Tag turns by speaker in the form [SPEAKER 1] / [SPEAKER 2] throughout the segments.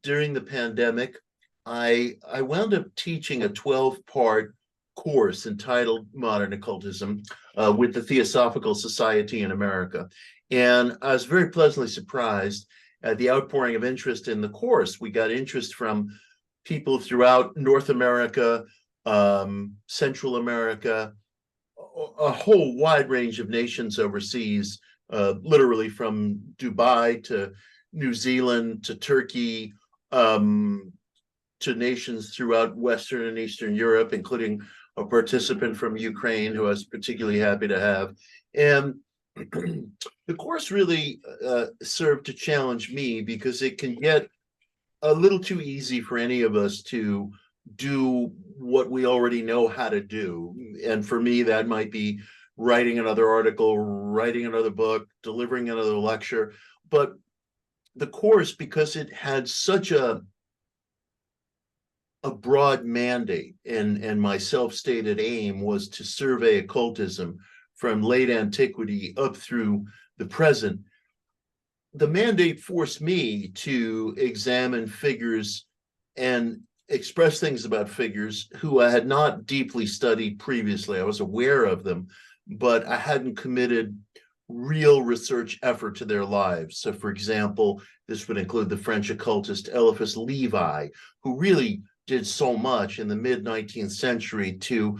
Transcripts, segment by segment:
[SPEAKER 1] during the pandemic, I wound up teaching a 12-part course entitled Modern Occultism with the Theosophical Society in America. And I was very pleasantly surprised at the outpouring of interest in the course. We got interest from people throughout North America, Central America, a whole wide range of nations overseas, literally from Dubai to New Zealand to Turkey, to nations throughout Western and Eastern Europe, including a participant from Ukraine who I was particularly happy to have. And the course really served to challenge me because it can get a little too easy for any of us to do what we already know how to do. And for me, that might be writing another article, writing another book, delivering another lecture. But the course, because it had such a broad mandate, and my self-stated aim was to survey occultism from late antiquity up through the present, the mandate forced me to examine figures and express things about figures who I had not deeply studied previously. I was aware of them, but I hadn't committed real research effort to their lives. So, for example, this would include the French occultist Eliphas Levi, who really did so much in the mid-19th century to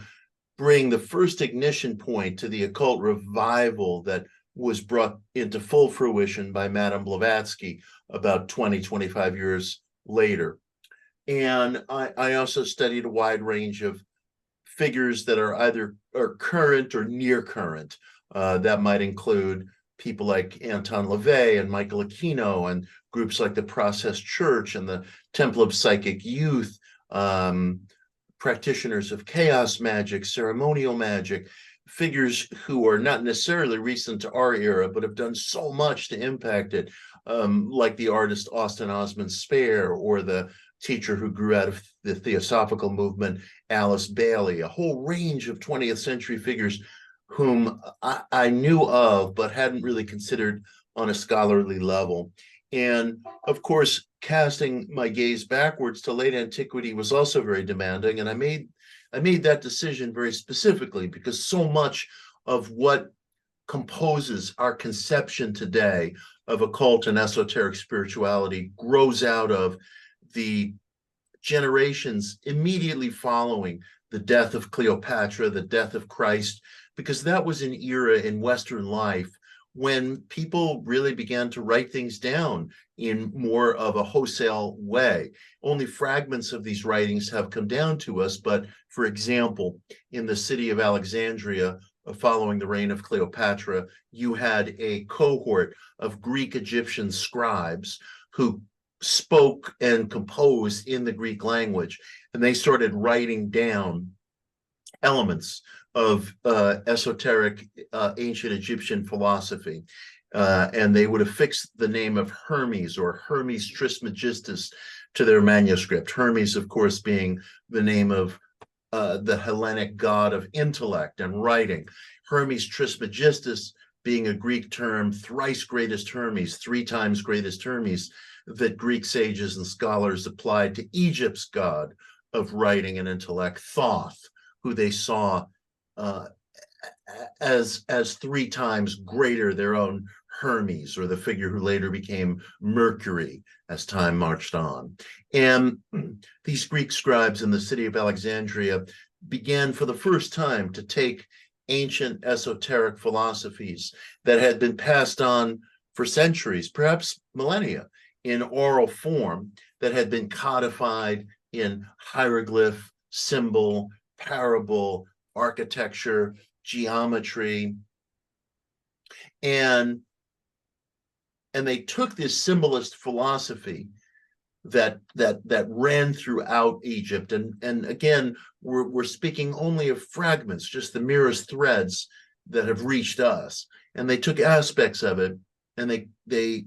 [SPEAKER 1] bring the first ignition point to the occult revival that was brought into full fruition by Madame Blavatsky about 25 years later. And I also studied a wide range of figures that are either current or near current. That might include people like Anton LaVey and Michael Aquino, and groups like the Process Church and the Temple of Psychic Youth, practitioners of chaos magic, ceremonial magic, figures who are not necessarily recent to our era, but have done so much to impact it, like the artist Austin Osman Spare, or the teacher who grew out of the Theosophical movement, Alice Bailey, a whole range of 20th century figures whom I knew of, but hadn't really considered on a scholarly level. And of course, casting my gaze backwards to late antiquity was also very demanding. And I made that decision very specifically because so much of what composes our conception today of occult and esoteric spirituality grows out of the generations immediately following the death of Cleopatra, the death of Christ, because that was an era in Western life when people really began to write things down in more of a wholesale way. Only fragments of these writings have come down to us, but for example, in the city of Alexandria, following the reign of Cleopatra, you had a cohort of Greek Egyptian scribes who spoke and composed in the Greek language, and they started writing down elements of esoteric ancient Egyptian philosophy. And they would affix the name of Hermes, or Hermes Trismegistus, to their manuscript. Hermes, of course, being the name of the Hellenic god of intellect and writing. Hermes Trismegistus being a Greek term, thrice greatest Hermes, 3 times greatest Hermes, that Greek sages and scholars applied to Egypt's god of writing and intellect, Thoth, who they saw as 3 times greater their own Hermes, or the figure who later became Mercury as time marched on. And these Greek scribes in the city of Alexandria began for the first time to take ancient esoteric philosophies that had been passed on for centuries, perhaps millennia, in oral form, that had been codified in hieroglyph, symbol, parable, architecture, geometry, and they took this symbolist philosophy that ran throughout Egypt, and again, we're speaking only of fragments, just the merest threads that have reached us, and they took aspects of it and they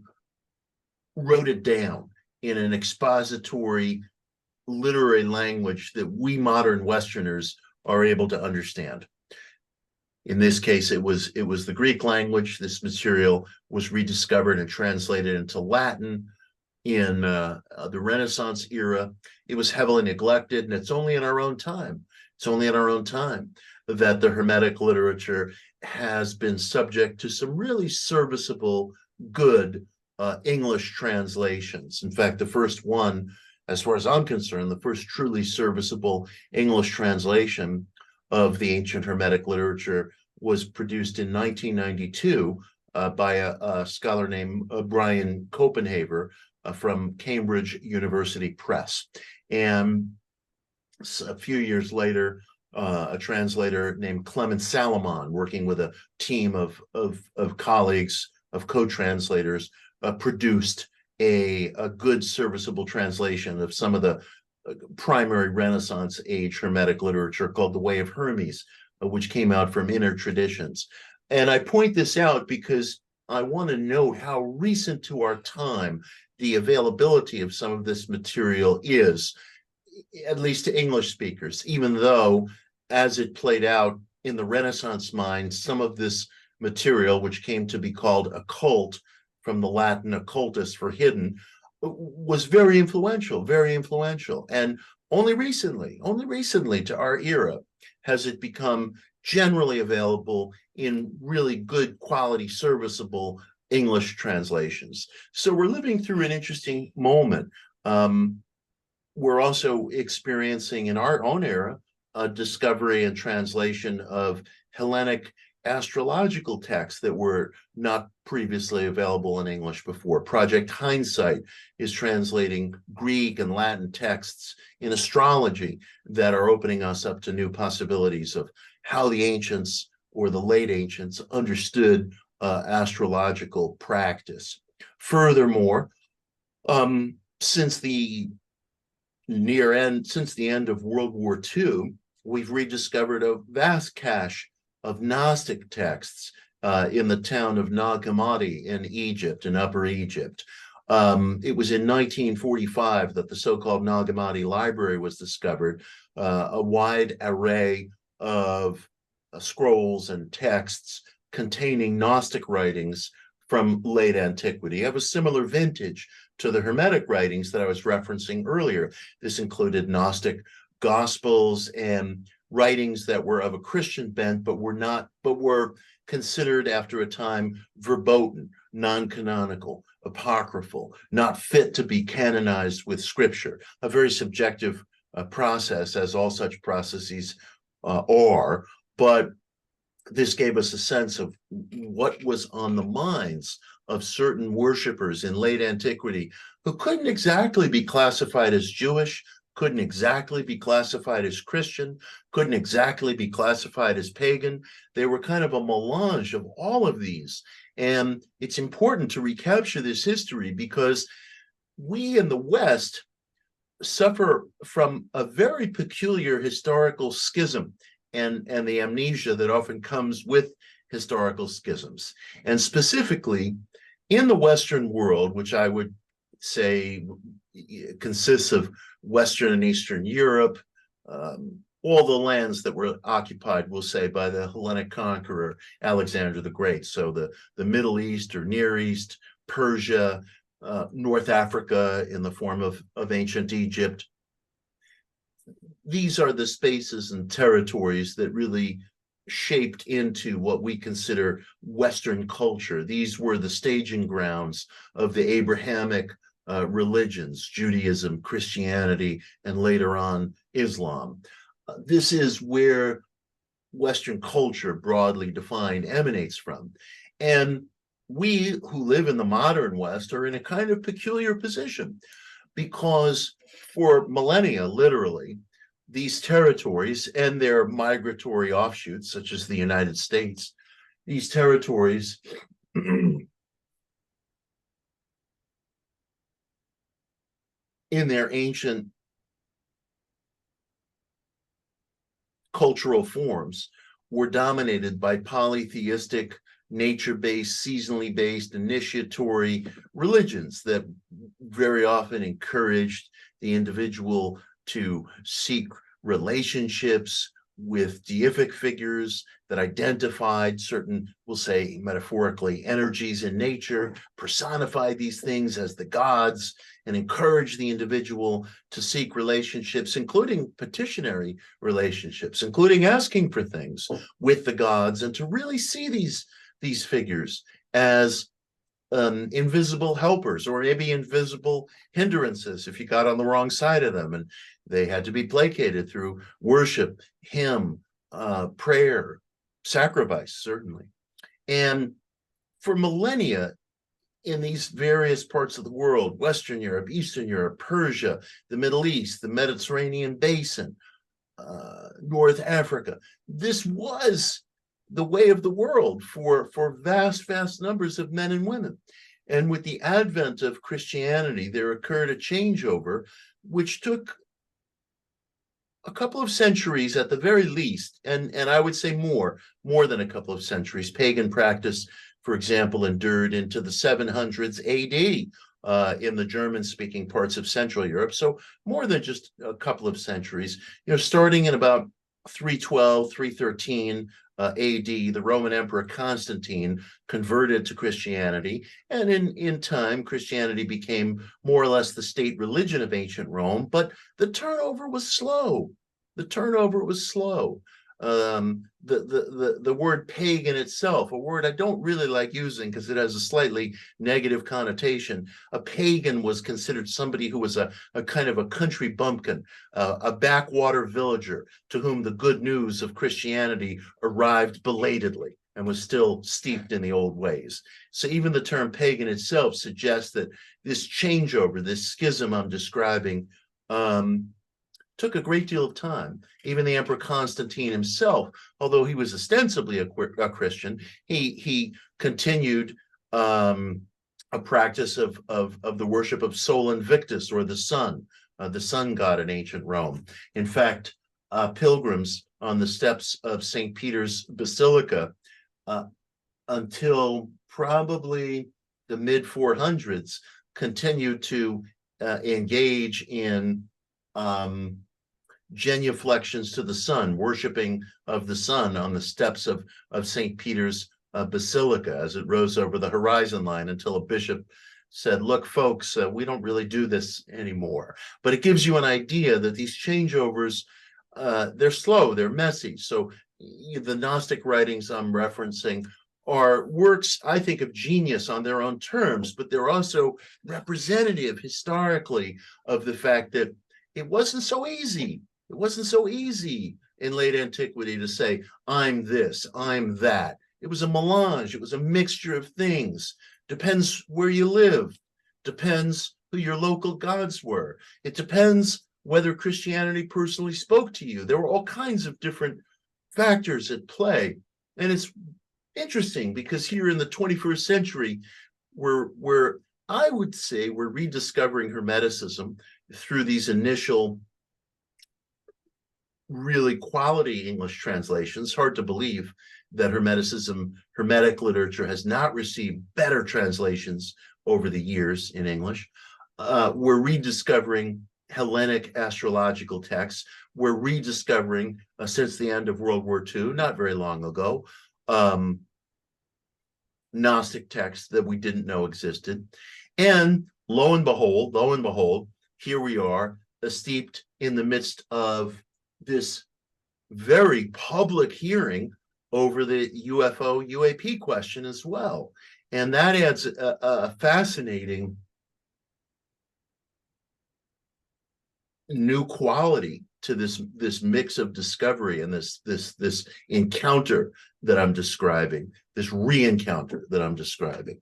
[SPEAKER 1] wrote it down in an expository literary language that we modern Westerners are able to understand. In this case, it was the Greek language. This material was rediscovered and translated into Latin in the Renaissance era. It was heavily neglected, and it's only in our own time. It's only in our own time that the Hermetic literature has been subject to some really serviceable, good English translations. In fact, the first one, as far as I'm concerned, the first truly serviceable English translation of the ancient Hermetic literature was produced in 1992 by a scholar named Brian Copenhaver from Cambridge University Press. And a few years later, a translator named Clement Salomon, working with a team of colleagues, of co-translators, produced a good serviceable translation of some of the primary Renaissance age Hermetic literature called The Way of Hermes, which came out from Inner Traditions. And I point this out because I want to note how recent to our time the availability of some of this material is, at least to English speakers, even though, as it played out in the Renaissance mind, some of this material, which came to be called occult, from the Latin occultus for hidden, was very influential, very influential. And only recently to our era, has it become generally available in really good quality, serviceable English translations. So we're living through an interesting moment. We're also experiencing in our own era a discovery and translation of Hellenic astrological texts that were not previously available in English before. Project Hindsight is translating Greek and Latin texts in astrology that are opening us up to new possibilities of how the ancients or the late ancients understood astrological practice. Furthermore, since the end of World War II, we've rediscovered a vast cache of Gnostic texts in the town of Nag Hammadi in Egypt, in Upper Egypt. It was in 1945 that the so-called Nag Hammadi Library was discovered, a wide array of scrolls and texts containing Gnostic writings from late antiquity, of a similar vintage to the Hermetic writings that I was referencing earlier. This included Gnostic Gospels and writings that were of a Christian bent, but were considered after a time verboten, non-canonical, apocryphal, not fit to be canonized with Scripture. A very subjective process, as all such processes are, but this gave us a sense of what was on the minds of certain worshipers in late antiquity who couldn't exactly be classified as Jewish, couldn't exactly be classified as Christian, couldn't exactly be classified as pagan. They were kind of a melange of all of these. And it's important to recapture this history because we in the West suffer from a very peculiar historical schism and the amnesia that often comes with historical schisms. And specifically, in the Western world, which I would say consists of Western and Eastern Europe, all the lands that were occupied, we'll say, by the Hellenic conqueror, Alexander the Great. So the Middle East or Near East, Persia, North Africa in the form of ancient Egypt. These are the spaces and territories that really shaped into what we consider Western culture. These were the staging grounds of the Abrahamic religions, Judaism, Christianity, and later on Islam. This is where Western culture, broadly defined, emanates from. And we who live in the modern West are in a kind of peculiar position because for millennia, literally, these territories and their migratory offshoots, such as the United States, these territories in their ancient cultural forms were dominated by polytheistic, nature-based, seasonally based, initiatory religions that very often encouraged the individual to seek relationships with deific figures that identified certain, we'll say metaphorically, energies in nature, personified these things as the gods, and encouraged the individual to seek relationships, including petitionary relationships, including asking for things with the gods, and to really see these figures as invisible helpers, or maybe invisible hindrances if you got on the wrong side of them, and they had to be placated through worship, hymn, prayer, sacrifice, certainly. And for millennia, in these various parts of the world, Western Europe, Eastern Europe, Persia, the Middle East, the Mediterranean basin, North Africa, this was the way of the world for vast numbers of men and women. And with the advent of Christianity, there occurred a changeover, which took a couple of centuries at the very least, and I would say more than a couple of centuries. Pagan practice, for example, endured into the 700s AD in the German-speaking parts of Central Europe. So more than just a couple of centuries. Starting in about 312, 313 AD, the Roman Emperor Constantine converted to Christianity, and in time, Christianity became more or less the state religion of ancient Rome. But the turnover was slow. The word pagan itself, a word I don't really like using because it has a slightly negative connotation. A pagan was considered somebody who was a kind of a country bumpkin, a backwater villager to whom the good news of Christianity arrived belatedly and was still steeped in the old ways. So even the term pagan itself suggests that this changeover, this schism I'm describing, took a great deal of time. Even the Emperor Constantine himself, although he was ostensibly a Christian, he continued a practice of the worship of Sol Invictus, or the sun god in ancient Rome. In fact, pilgrims on the steps of St. Peter's Basilica until probably the mid-400s continued to engage in genuflections to the sun, worshiping of the sun on the steps of St. Peter's Basilica as it rose over the horizon line, until a bishop said, look, folks, we don't really do this anymore. But it gives you an idea that these changeovers, they're slow, they're messy. So the Gnostic writings I'm referencing are works, I think, of genius on their own terms, but they're also representative historically of the fact that it wasn't so easy. It wasn't so easy in late antiquity to say, I'm this, I'm that. It was a melange. It was a mixture of things. Depends where you lived. Depends who your local gods were. It depends whether Christianity personally spoke to you. There were all kinds of different factors at play. And it's interesting because here in the 21st century, we're I would say we're rediscovering Hermeticism through these initial really quality English translations. Hard to believe that Hermetic literature has not received better translations over the years in English. We're rediscovering Hellenic astrological texts. We're rediscovering, since the end of World War II, not very long ago, Gnostic texts that we didn't know existed. And lo and behold, here we are, steeped in the midst of this very public hearing over the UFO UAP question as well. And that adds a fascinating new quality to this mix of discovery and this encounter that I'm describing, this re-encounter that I'm describing.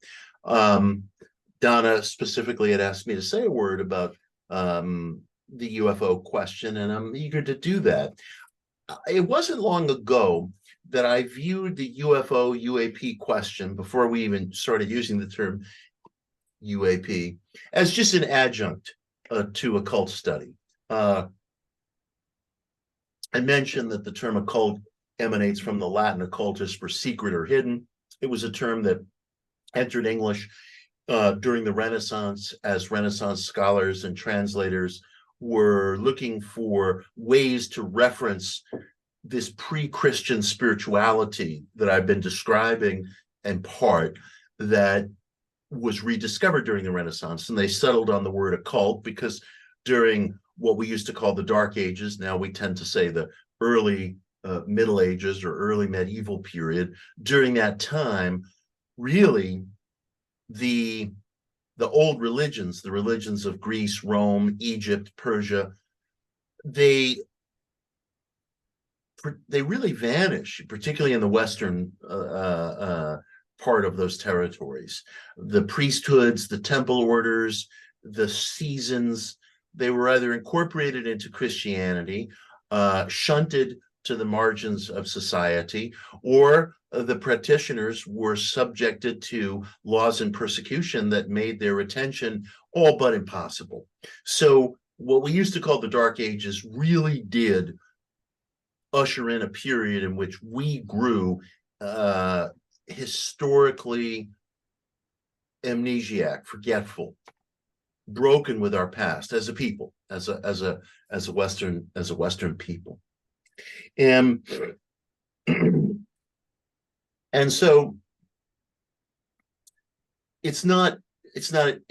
[SPEAKER 1] Donna specifically had asked me to say a word about the UFO question, and I'm eager to do that. It wasn't long ago that I viewed the UFO UAP question, before we even started using the term UAP, as just an adjunct to occult study. I mentioned that the term occult emanates from the Latin occultus, for secret or hidden. It was a term that entered English during the Renaissance, as Renaissance scholars and translators were looking for ways to reference this pre-Christian spirituality that I've been describing, in part, that was rediscovered during the Renaissance. And they settled on the word occult because during what we used to call the Dark Ages, now we tend to say the early Middle Ages or early medieval period, during that time, really the old religions, the religions of Greece, Rome, Egypt, Persia, they really vanish, particularly in the western part of those territories. The priesthoods, the temple orders, the seasons, they were either incorporated into Christianity, shunted to the margins of society, or the practitioners were subjected to laws and persecution that made their retention all but impossible. So what we used to call the Dark Ages really did usher in a period in which we grew historically amnesiac, forgetful, broken with our past as a people, as a Western people. And so it's not an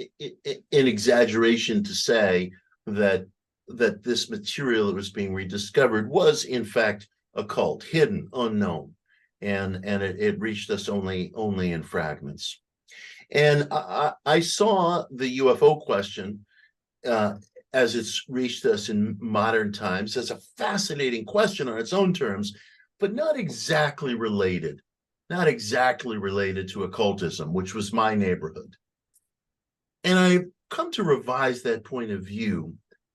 [SPEAKER 1] exaggeration to say that this material that was being rediscovered was in fact occult, hidden, unknown, and it reached us only in fragments. And I saw the UFO question as it's reached us in modern times as a fascinating question on its own terms, but not exactly related to occultism, which was my neighborhood. And I've come to revise that point of view,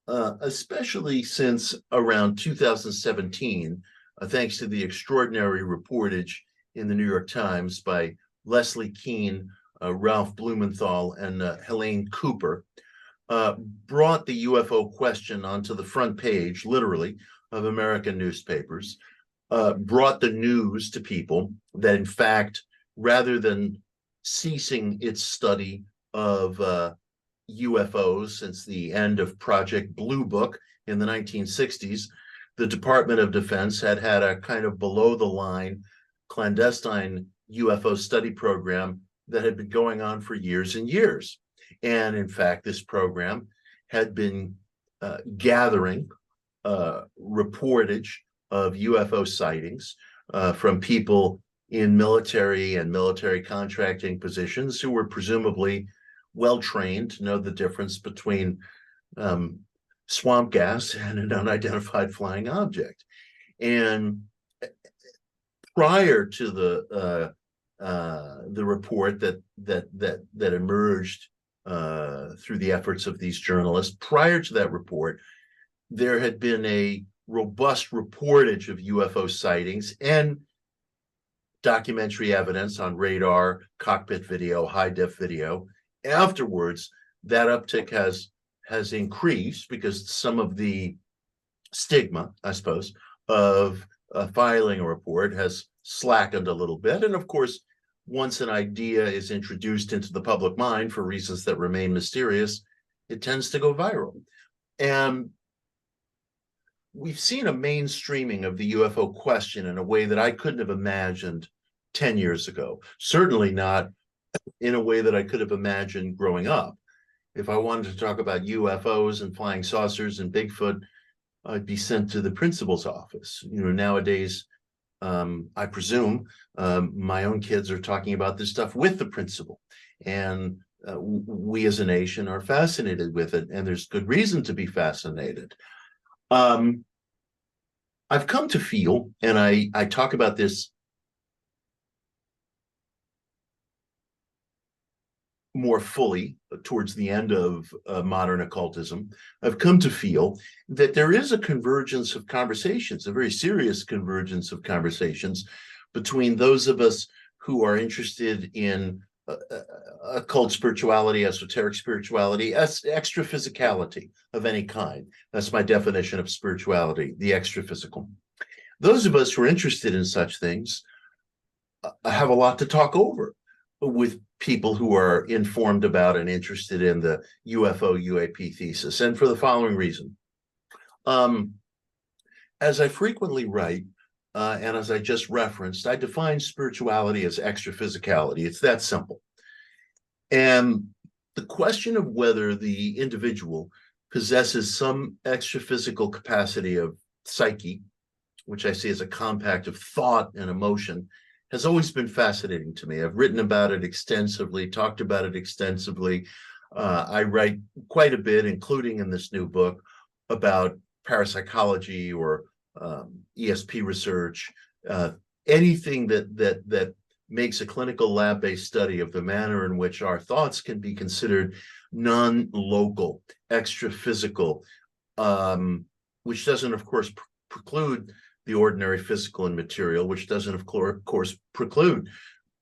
[SPEAKER 1] especially since around 2017, thanks to the extraordinary reportage in the New York Times by Leslie Kean, Ralph Blumenthal, and Helene Cooper, brought the UFO question onto the front page, literally, of American newspapers, brought the news to people that, in fact, rather than ceasing its study of UFOs since the end of Project Blue Book in the 1960s, the Department of Defense had a kind of below-the-line clandestine UFO study program that had been going on for years and years. And in fact, this program had been gathering reportage of UFO sightings from people in military and military contracting positions who were presumably well-trained to know the difference between swamp gas and an unidentified flying object. And prior to the report that emerged through the efforts of these journalists, prior to that report, there had been a robust reportage of UFO sightings and documentary evidence on radar, cockpit video, high-def video. Afterwards, that uptick has increased because some of the stigma, I suppose, of filing a report has slackened a little bit. And of course, once an idea is introduced into the public mind for reasons that remain mysterious, it tends to go viral. And we've seen a mainstreaming of the UFO question in a way that I couldn't have imagined 10 years ago. Certainly not in a way that I could have imagined growing up. If I wanted to talk about UFOs and flying saucers and Bigfoot, I'd be sent to the principal's office. Nowadays, I presume my own kids are talking about this stuff with the principal. And we as a nation are fascinated with it, and there's good reason to be fascinated. I've come to feel, and I talk about this more fully towards the end of modern occultism, I've come to feel that there is a convergence of conversations, a very serious convergence of conversations between those of us who are interested in occult spirituality, esoteric spirituality, extra physicality of any kind. That's my definition of spirituality, the extra physical. Those of us who are interested in such things have a lot to talk over with people who are informed about and interested in the UFO UAP thesis, and for the following reason. As I frequently write, And as I just referenced, I define spirituality as extra physicality. It's that simple. And the question of whether the individual possesses some extra physical capacity of psyche, which I see as a compact of thought and emotion, has always been fascinating to me. I've written about it extensively, talked about it extensively. I write quite a bit, including in this new book, about parapsychology or ESP research, anything that makes a clinical lab-based study of the manner in which our thoughts can be considered non-local, extra-physical, which doesn't, of course, preclude the ordinary physical and material, which doesn't, of course, preclude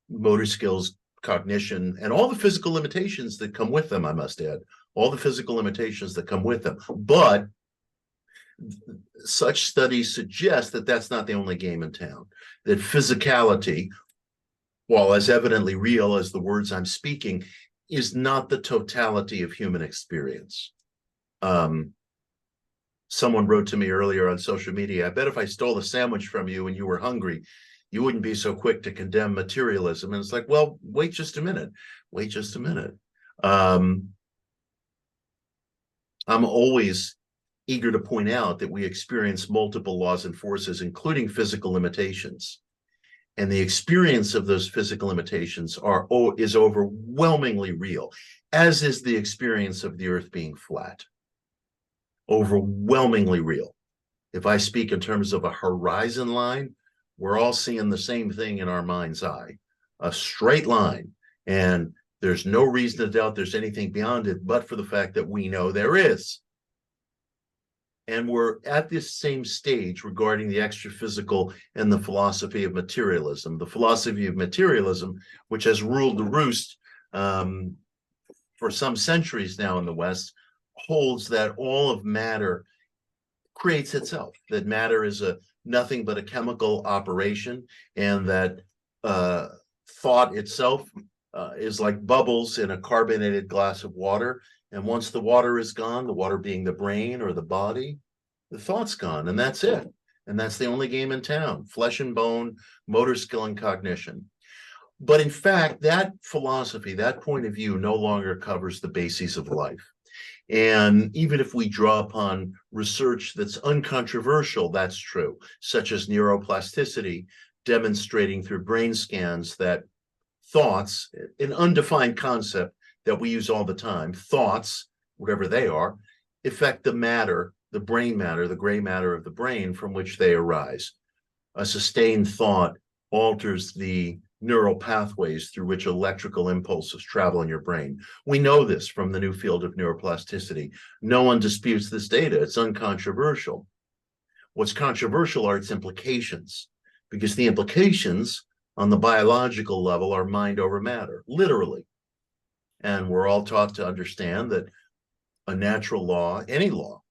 [SPEAKER 1] motor skills, cognition, and all the physical limitations that come with them, I must add, all the physical limitations that come with them. But such studies suggest that that's not the only game in town, that physicality, while as evidently real as the words I'm speaking, is not the totality of human experience. Someone wrote to me earlier on social media, I bet if I stole a sandwich from you and you were hungry, you wouldn't be so quick to condemn materialism. And it's like, well, wait just a minute. Wait just a minute. I'm always eager to point out that we experience multiple laws and forces, including physical limitations. And the experience of those physical limitations is overwhelmingly real, as is the experience of the earth being flat. Overwhelmingly real. If I speak in terms of a horizon line, we're all seeing the same thing in our mind's eye, a straight line. And there's no reason to doubt there's anything beyond it, but for the fact that we know there is. And we're at this same stage regarding the extra physical and the philosophy of materialism. The philosophy of materialism, which has ruled the roost for some centuries now in the West, holds that all of matter creates itself, that matter is nothing but a chemical operation, and that thought itself is like bubbles in a carbonated glass of water. And once the water is gone, the water being the brain or the body, the thought's gone, and that's it. And that's the only game in town, flesh and bone, motor skill and cognition. But in fact, that philosophy, that point of view no longer covers the bases of life. And even if we draw upon research that's uncontroversial, that's true, such as neuroplasticity, demonstrating through brain scans that thoughts, an undefined concept that we use all the time, thoughts, whatever they are, affect the matter, the brain matter, the gray matter of the brain from which they arise. A sustained thought alters the neural pathways through which electrical impulses travel in your brain. We know this from the new field of neuroplasticity. No one disputes this data. It's uncontroversial. What's controversial are its implications, because the implications on the biological level are mind over matter, literally. And we're all taught to understand that a natural law, any law,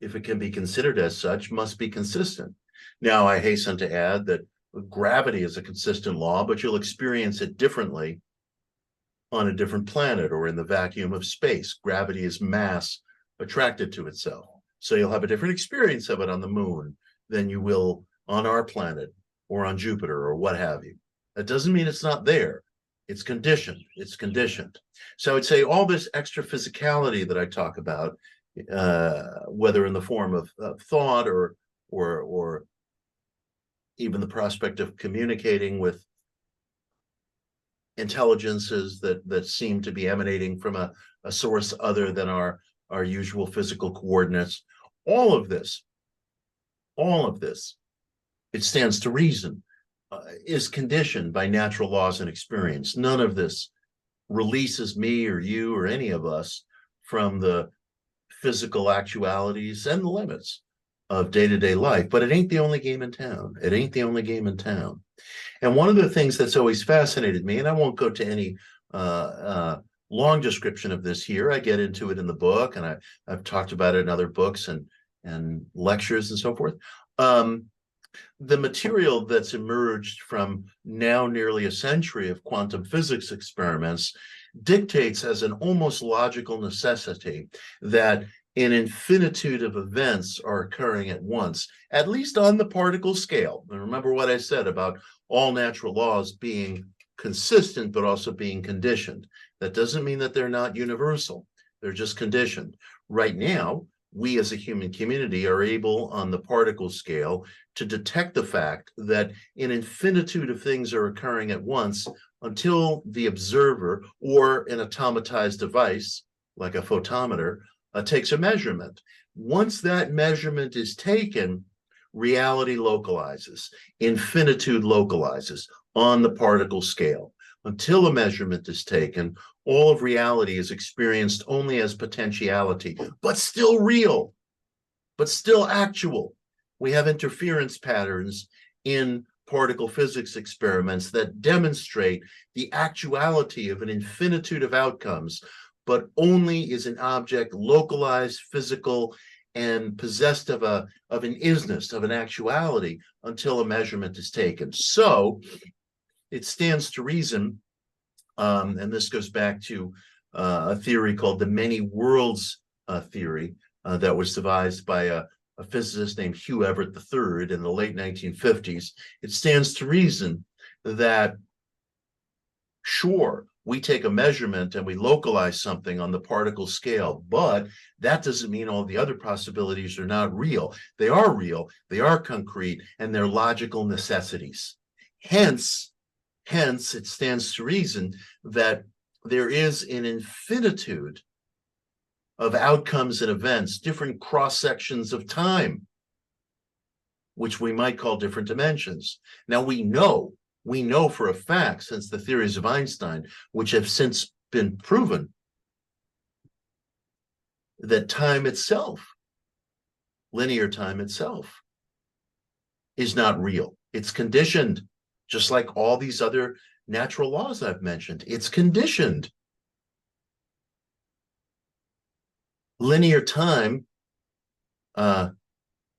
[SPEAKER 1] if it can be considered as such, must be consistent. Now, I hasten to add that gravity is a consistent law, but you'll experience it differently on a different planet or in the vacuum of space. Gravity is mass attracted to itself. So you'll have a different experience of it on the moon than you will on our planet or on Jupiter or what have you. That doesn't mean it's not there. It's conditioned. It's conditioned. So I would say all this extra physicality that I talk about, whether in the form of thought or even the prospect of communicating with intelligences that seem to be emanating from a source other than our usual physical coordinates, all of this, it stands to reason, is conditioned by natural laws and experience. None of this releases me or you or any of us from the physical actualities and the limits of day-to-day life, but it ain't the only game in town. It ain't the only game in town. And one of the things that's always fascinated me, and I won't go to any long description of this here, I get into it in the book, and I've talked about it in other books and lectures and so forth. The material that's emerged from now nearly a century of quantum physics experiments dictates as an almost logical necessity that an infinitude of events are occurring at once, at least on the particle scale. And remember what I said about all natural laws being consistent, but also being conditioned. That doesn't mean that they're not universal. They're just conditioned. Right now, we as a human community are able on the particle scale to detect the fact that an infinitude of things are occurring at once until the observer or an automatized device like a photometer takes a measurement. Once that measurement is taken, reality localizes, infinitude localizes on the particle scale. Until a measurement is taken, all of reality is experienced only as potentiality, but still real, but still actual. We have interference patterns in particle physics experiments that demonstrate the actuality of an infinitude of outcomes, but only is an object localized, physical, and possessed of an isness, of an actuality, until a measurement is taken. So it stands to reason, and this goes back to a theory called the many worlds theory that was devised by a physicist named Hugh Everett III in the late 1950s. It stands to reason that, sure, we take a measurement and we localize something on the particle scale, but that doesn't mean all the other possibilities are not real. They are real, they are concrete, and they're logical necessities. Hence, it stands to reason that there is an infinitude of outcomes and events, different cross sections of time, which we might call different dimensions. Now we know for a fact, since the theories of Einstein, which have since been proven, that time itself, linear time itself, is not real. It's conditioned, just like all these other natural laws I've mentioned. It's conditioned. Linear time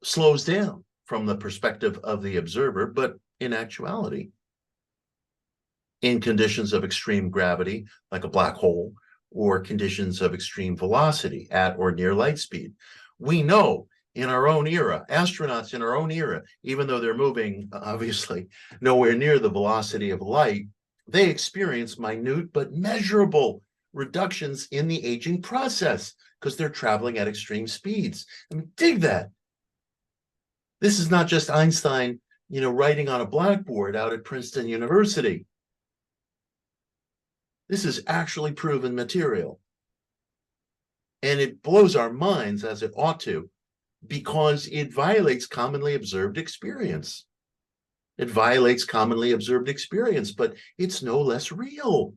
[SPEAKER 1] slows down from the perspective of the observer, but in actuality, in conditions of extreme gravity, like a black hole, or conditions of extreme velocity at or near light speed, we know in our own era, astronauts in our own era, even though they're moving obviously nowhere near the velocity of light, they experience minute but measurable reductions in the aging process because they're traveling at extreme speeds. I mean, dig that. This is not just Einstein, writing on a blackboard out at Princeton University. This is actually proven material. And it blows our minds, as it ought to, because it violates commonly observed experience. It violates commonly observed experience, but it's no less real.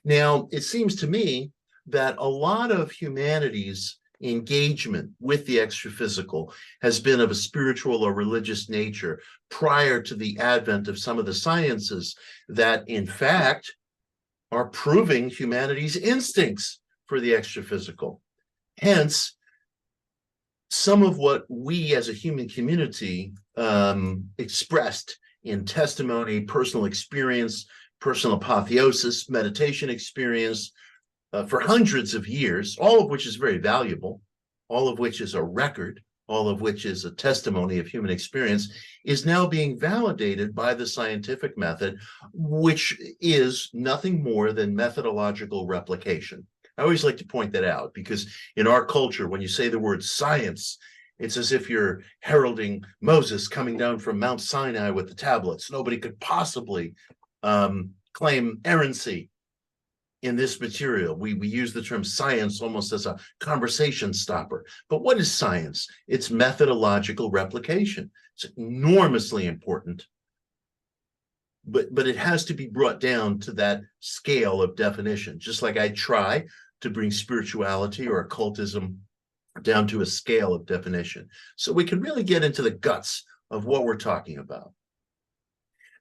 [SPEAKER 1] Now, it seems to me that a lot of humanity's engagement with the extraphysical has been of a spiritual or religious nature prior to the advent of some of the sciences that, in fact, are proving humanity's instincts for the extraphysical. Hence, some of what we as a human community expressed in testimony, personal experience, personal apotheosis, meditation experience for hundreds of years, all of which is very valuable, all of which is a record, all of which is a testimony of human experience, is now being validated by the scientific method, which is nothing more than methodological replication. I always like to point that out because in our culture, when you say the word science, it's as if you're heralding Moses coming down from Mount Sinai with the tablets. Nobody could possibly claim errancy in this material. We use the term science almost as a conversation stopper. But what is science? It's methodological replication. It's enormously important. But it has to be brought down to that scale of definition, just like I try to bring spirituality or occultism down to a scale of definition. So we can really get into the guts of what we're talking about.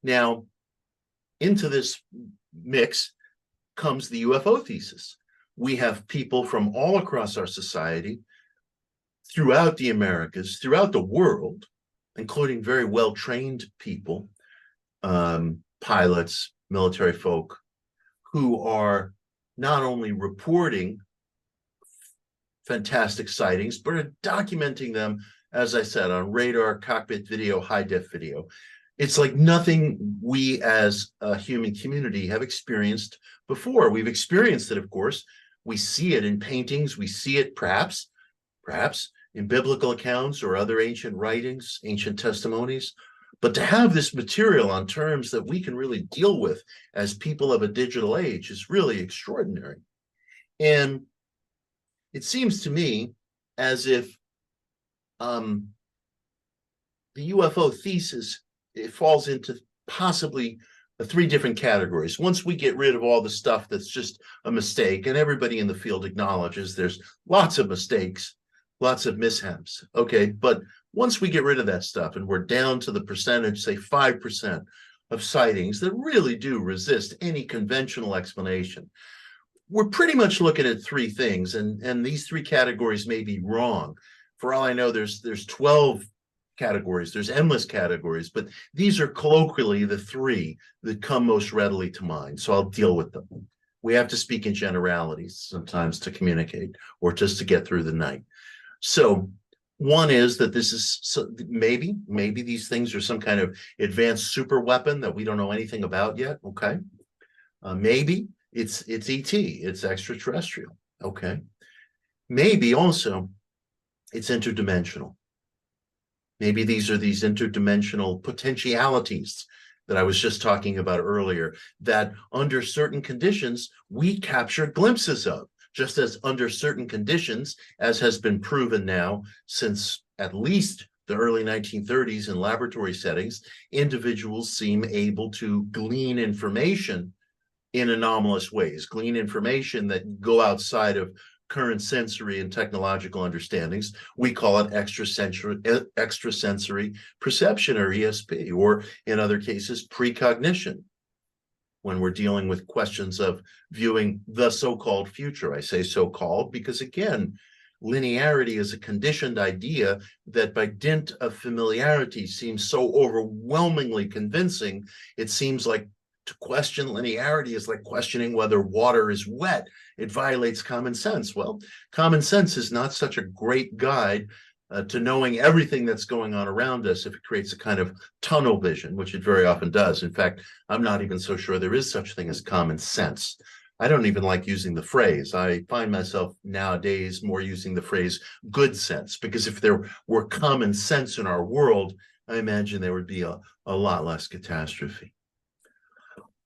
[SPEAKER 1] Now, into this mix comes the UFO thesis. We have people from all across our society, throughout the Americas, throughout the world, including very well-trained people, pilots, military folk, who are not only reporting fantastic sightings, but are documenting them, as I said, on radar, cockpit video, high def video. It's like nothing we as a human community have experienced before. We've experienced it, of course. We see it in paintings. We see it perhaps in biblical accounts or other ancient writings, ancient testimonies. But to have this material on terms that we can really deal with as people of a digital age is really extraordinary. And it seems to me as if the UFO thesis, it falls into possibly three different categories. Once we get rid of all the stuff that's just a mistake, and everybody in the field acknowledges there's lots of mistakes, lots of mishaps, okay? But once we get rid of that stuff and we're down to the percentage, say 5% of sightings that really do resist any conventional explanation, we're pretty much looking at three things, and these three categories may be wrong. For all I know, there's 12 categories, there's endless categories, but these are colloquially the three that come most readily to mind. So I'll deal with them. We have to speak in generalities sometimes to communicate or just to get through the night. So one is that this is maybe these things are some kind of advanced super weapon that we don't know anything about yet. Okay. Maybe it's ET, it's extraterrestrial. Okay. Maybe also it's interdimensional. Maybe these are these interdimensional potentialities that I was just talking about earlier, that under certain conditions, we capture glimpses of, just as under certain conditions, as has been proven now since at least the early 1930s in laboratory settings, individuals seem able to glean information in anomalous ways, glean information that go outside of current sensory and technological understandings. We call it extrasensory perception, or ESP, or in other cases, precognition, when we're dealing with questions of viewing the so-called future. I say so-called because, again, linearity is a conditioned idea that by dint of familiarity seems so overwhelmingly convincing. It seems like to question linearity is like questioning whether water is wet. It violates common sense. Well, common sense is not such a great guide to knowing everything that's going on around us if it creates a kind of tunnel vision, which it very often does. In fact, I'm not even so sure there is such a thing as common sense. I don't even like using the phrase. I find myself nowadays more using the phrase good sense, because if there were common sense in our world, I imagine there would be a lot less catastrophe.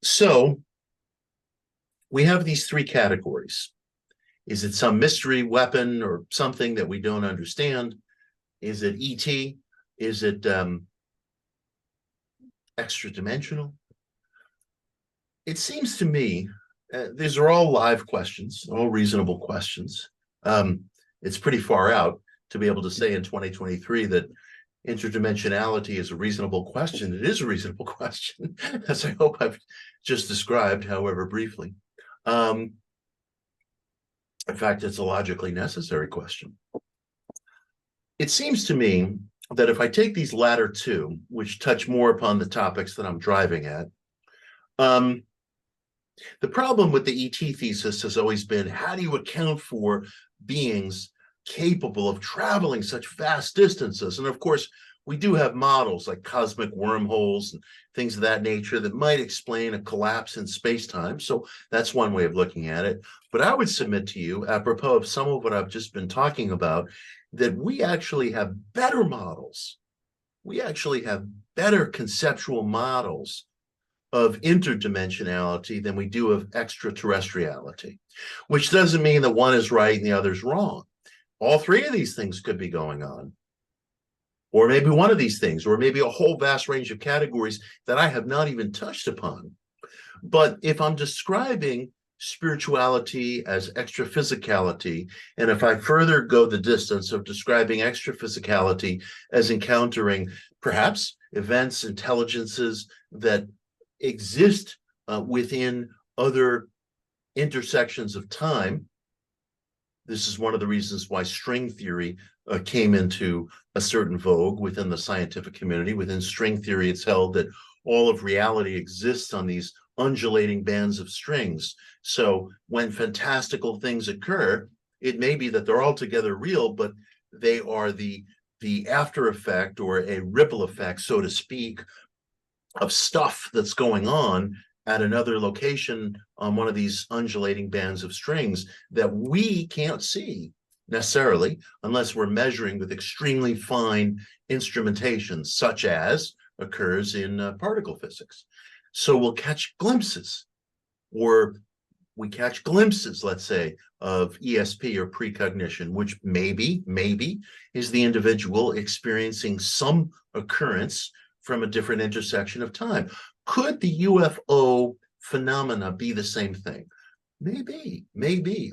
[SPEAKER 1] So we have these three categories. Is it some mystery weapon or something that we don't understand? Is it ET? Is it extra-dimensional? It seems to me, these are all live questions, all reasonable questions. It's pretty far out to be able to say in 2023 that interdimensionality is a reasonable question. It is a reasonable question, as I hope I've just described, however briefly. In fact, it's a logically necessary question. It seems to me that if I take these latter two, which touch more upon the topics that I'm driving at, the problem with the ET thesis has always been, how do you account for beings capable of traveling such vast distances? And of course, we do have models like cosmic wormholes and things of that nature that might explain a collapse in space-time. So that's one way of looking at it. But I would submit to you, apropos of some of what I've just been talking about, that we actually have better models. We actually have better conceptual models of interdimensionality than we do of extraterrestriality, which doesn't mean that one is right and the other's wrong. All three of these things could be going on. Or maybe one of these things, or maybe a whole vast range of categories that I have not even touched upon. But if I'm describing spirituality as extraphysicality, and if I further go the distance of describing extraphysicality as encountering perhaps events, intelligences that exist within other intersections of time, this is one of the reasons why string theory came into a certain vogue within the scientific community. Within string theory, it's held that all of reality exists on these undulating bands of strings. So when fantastical things occur, It may be that they're altogether real, but they are the after effect or a ripple effect, so to speak, of stuff that's going on at another location on one of these undulating bands of strings that we can't see necessarily unless we're measuring with extremely fine instrumentation, such as occurs in particle physics. So we'll catch glimpses, or we catch glimpses, let's say, of ESP or precognition, which maybe is the individual experiencing some occurrence from a different intersection of time. Could the UFO phenomena be the same thing? Maybe.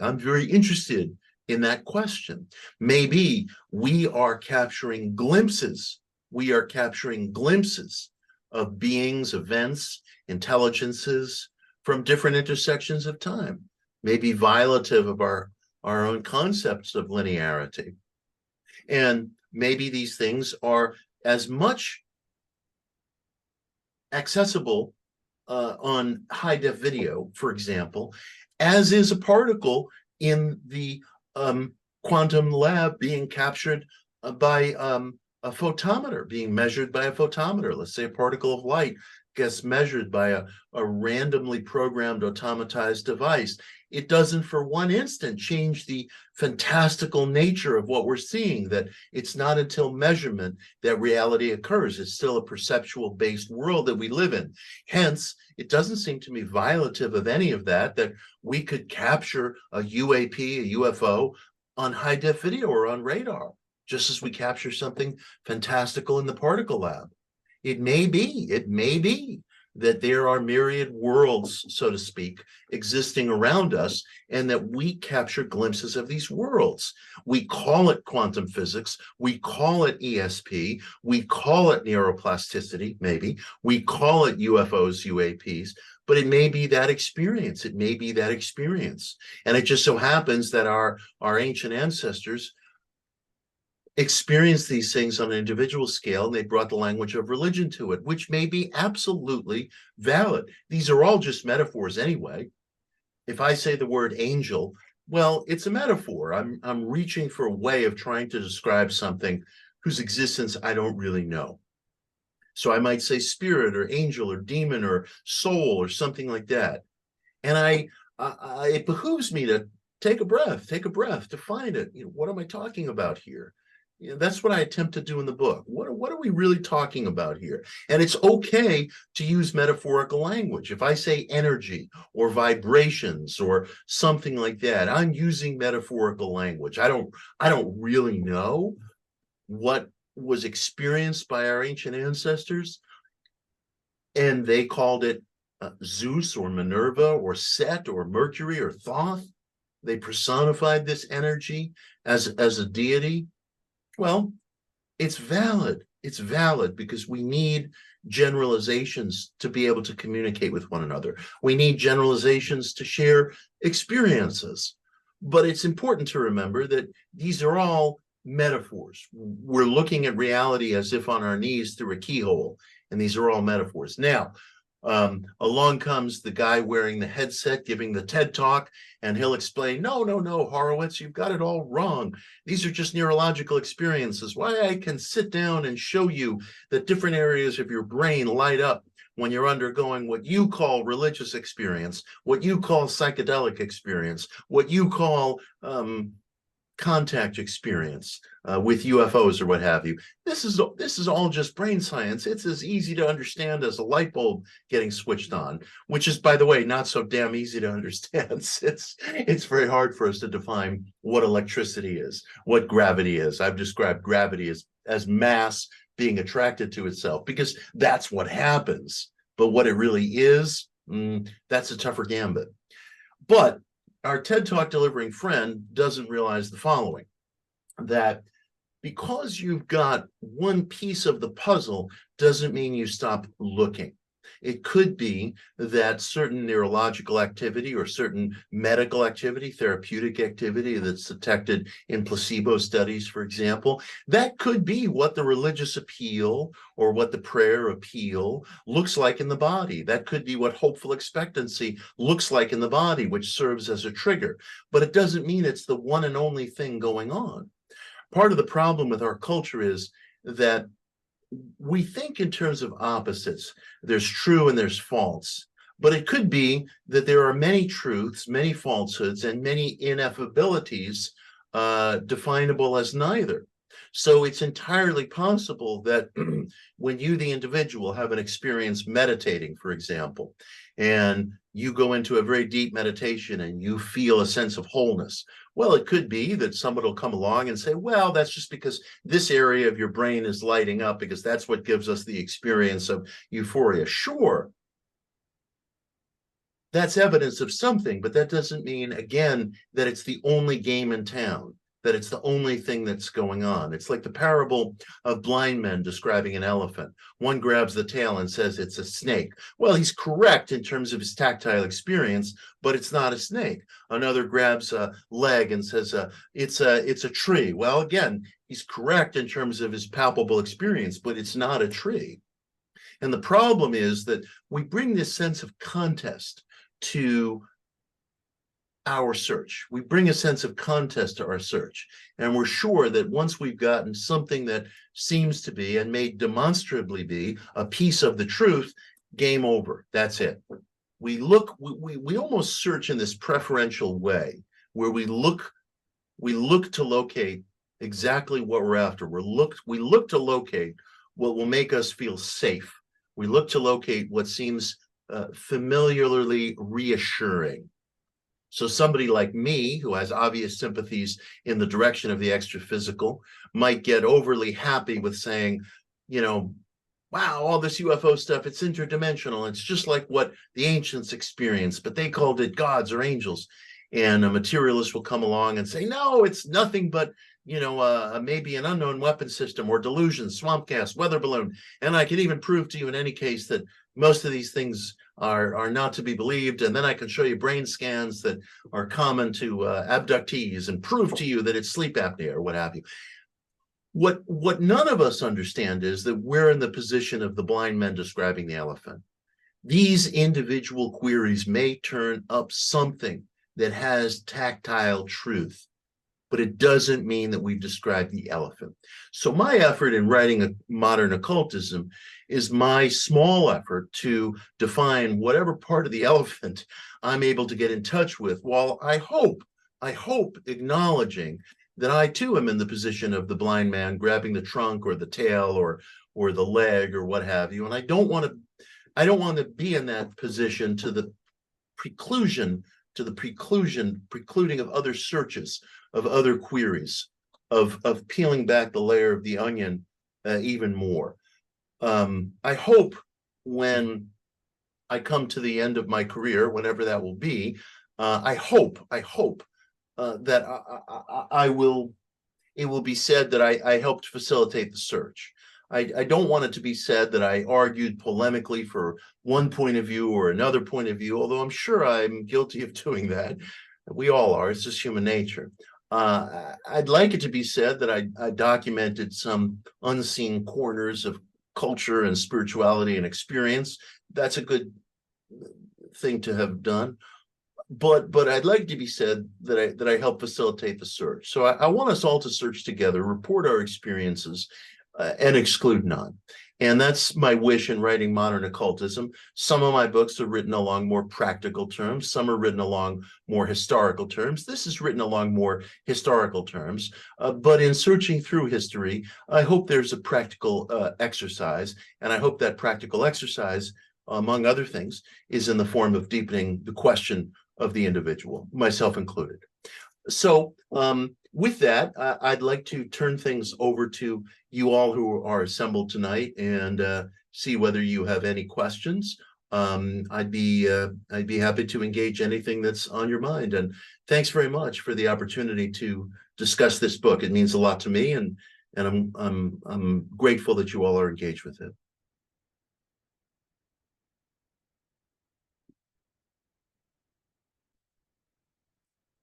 [SPEAKER 1] I'm very interested in that question. Maybe we are capturing glimpses. We are capturing glimpses of beings, events, intelligences from different intersections of time, maybe violative of our own concepts of linearity. And maybe these things are as much accessible on high-def video, for example, as is a particle in the quantum lab being captured by a photometer, being measured by a photometer. Let's say a particle of light gets measured by a randomly programmed automatized device. It doesn't for one instant change the fantastical nature of what we're seeing, that it's not until measurement that reality occurs. It's still a perceptual based world that we live in. Hence, it doesn't seem to me violative of any of that, that we could capture a UAP, a UFO on high def video or on radar, just as we capture something fantastical in the particle lab. It may be that there are myriad worlds, so to speak, existing around us, and that we capture glimpses of these worlds. We call it quantum physics, we call it ESP, we call it neuroplasticity, maybe, we call it UFOs, UAPs, but it may be that experience. It may be that experience. And it just so happens that our ancient ancestors experienced these things on an individual scale, and they brought the language of religion to it, which may be absolutely valid. These are all just metaphors anyway. If I say the word angel, well, it's a metaphor. I'm reaching for a way of trying to describe something whose existence I don't really know. So I might say spirit or angel or demon or soul or something like that. And it behooves me to take a breath, define it. What am I talking about here? That's what I attempt to do in the book. What are we really talking about here? And it's okay to use metaphorical language. If I say energy or vibrations or something like that, I'm using metaphorical language. I don't really know what was experienced by our ancient ancestors, and they called it Zeus or Minerva or Set or Mercury or Thoth. They personified this energy as a deity. Well, it's valid. It's valid because we need generalizations to be able to communicate with one another. We need generalizations to share experiences. But it's important to remember that these are all metaphors. We're looking at reality as if on our knees through a keyhole, and these are all metaphors. Now, along comes the guy wearing the headset giving the TED talk, and he'll explain, no, Horowitz, you've got it all wrong. These are just neurological experiences. Why, I can sit down and show you that different areas of your brain light up when you're undergoing what you call religious experience, what you call psychedelic experience, what you call contact experience with UFOs or what have you. This is all just brain science. It's as easy to understand as a light bulb getting switched on, which is, by the way, not so damn easy to understand. It's very hard for us to define what electricity is, what gravity is. I've described gravity as mass being attracted to itself, because that's what happens. But what it really is, that's a tougher gambit. But our TED Talk delivering friend doesn't realize the following, that because you've got one piece of the puzzle doesn't mean you stop looking. It could be that certain neurological activity or certain medical activity, therapeutic activity that's detected in placebo studies, for example, that could be what the religious appeal or what the prayer appeal looks like in the body. That could be what hopeful expectancy looks like in the body, which serves as a trigger. But it doesn't mean it's the one and only thing going on. Part of the problem with our culture is that we think in terms of opposites. There's true and there's false. But it could be that there are many truths, many falsehoods, and many ineffabilities definable as neither. So it's entirely possible that when you, the individual, have an experience meditating, for example, and you go into a very deep meditation and you feel a sense of wholeness, well, it could be that somebody will come along and say, well, that's just because this area of your brain is lighting up because that's what gives us the experience of euphoria. Sure, that's evidence of something, but that doesn't mean, again, that it's the only game in town, that it's the only thing that's going on. It's like the parable of blind men describing an elephant. One grabs the tail and says it's a snake. Well, he's correct in terms of his tactile experience, but it's not a snake. Another grabs a leg and says it's a tree. Well, again, he's correct in terms of his palpable experience, but it's not a tree. And the problem is that we bring this sense of contest to our search. We bring a sense of contest to our search. And we're sure that once we've gotten something that seems to be and may demonstrably be a piece of the truth, game over. That's it. We almost search in this preferential way where we look to locate exactly what we're after. We look to locate what will make us feel safe. We look to locate what seems familiarly reassuring. So somebody like me, who has obvious sympathies in the direction of the extra-physical, might get overly happy with saying, you know, wow, all this UFO stuff, it's interdimensional. It's just like what the ancients experienced, but they called it gods or angels. And a materialist will come along and say, no, it's nothing but, you know, maybe an unknown weapon system or delusion, swamp gas, weather balloon. And I can even prove to you in any case that most of these things are not to be believed. And then I can show you brain scans that are common to abductees and prove to you that it's sleep apnea or what have you. What none of us understand is that we're in the position of the blind men describing the elephant. These individual queries may turn up something that has tactile truth, but it doesn't mean that we've described the elephant. So my effort in writing a modern occultism is my small effort to define whatever part of the elephant I'm able to get in touch with, while I hope acknowledging that I too am in the position of the blind man grabbing the trunk or the tail or the leg or what have you. And I don't want to be in that position to the precluding of other searches, of other queries, of peeling back the layer of the onion even more. I hope when I come to the end of my career, whenever that will be, I hope that it will be said that I helped facilitate the search. I don't want it to be said that I argued polemically for one point of view or another point of view, although I'm sure I'm guilty of doing that. We all are. It's just human nature. I'd like it to be said that I documented some unseen corners of culture and spirituality and experience. That's a good thing to have done. But I'd like to be said that I helped facilitate the search. So I want us all to search together, report our experiences, and exclude none. And that's my wish in writing modern occultism. Some of my books are written along more practical terms. Some are written along more historical terms. This is written along more historical terms. But in searching through history, I hope there's a practical exercise. And I hope that practical exercise, among other things, is in the form of deepening the question of the individual, myself included. So with that, I'd like to turn things over to you all who are assembled tonight and see whether you have any questions. I'd be happy to engage anything that's on your mind. And thanks very much for the opportunity to discuss this book. It means a lot to me, and I'm grateful that you all are engaged with it.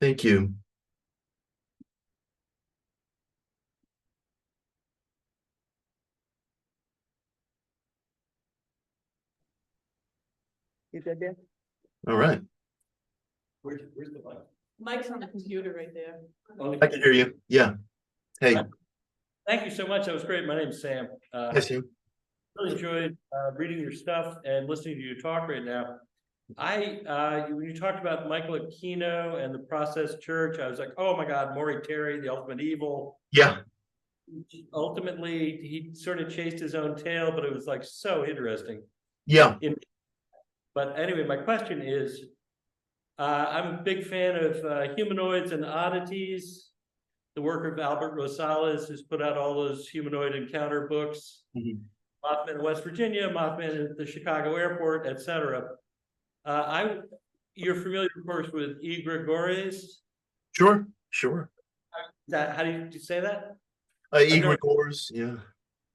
[SPEAKER 1] Thank you.
[SPEAKER 2] You good there?
[SPEAKER 1] All right.
[SPEAKER 3] Where's the mic?
[SPEAKER 2] Mike's on the computer right there.
[SPEAKER 1] I can hear you. Yeah. Hey.
[SPEAKER 3] Thank you so much. That was great. My name's Sam.
[SPEAKER 1] Hi, Sam.
[SPEAKER 3] Really enjoyed reading your stuff and listening to you talk right now. When you talked about Michael Aquino and the Process Church, I was like, oh my God, Maury Terry, the ultimate evil.
[SPEAKER 1] Yeah.
[SPEAKER 3] Ultimately, he sort of chased his own tail, but it was like so interesting.
[SPEAKER 1] Yeah.
[SPEAKER 3] But anyway, my question is, I'm a big fan of Humanoids and Oddities. The work of Albert Rosales, who's put out all those humanoid encounter books.
[SPEAKER 1] Mhm.
[SPEAKER 3] Mothman in West Virginia, Mothman at the Chicago airport, etc. You're familiar, of course, with egregores.
[SPEAKER 1] Sure. Sure.
[SPEAKER 3] How do you say that?
[SPEAKER 1] Egregores. Yeah.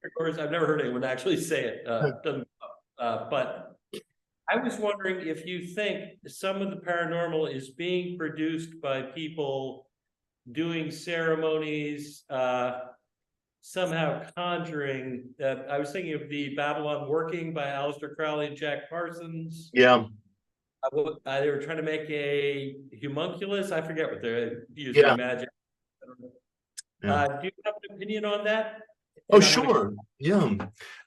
[SPEAKER 3] Egregores. I've never heard anyone actually say it. But I was wondering if you think some of the paranormal is being produced by people doing ceremonies, somehow conjuring. I was thinking of the Babylon Working by Aleister Crowley and Jack Parsons.
[SPEAKER 1] Yeah.
[SPEAKER 3] They were trying to make a homunculus. I forget what they're using.
[SPEAKER 1] Yeah.
[SPEAKER 3] Magic.
[SPEAKER 1] Yeah.
[SPEAKER 3] Do you have an opinion on that?
[SPEAKER 1] Oh, sure. Yeah.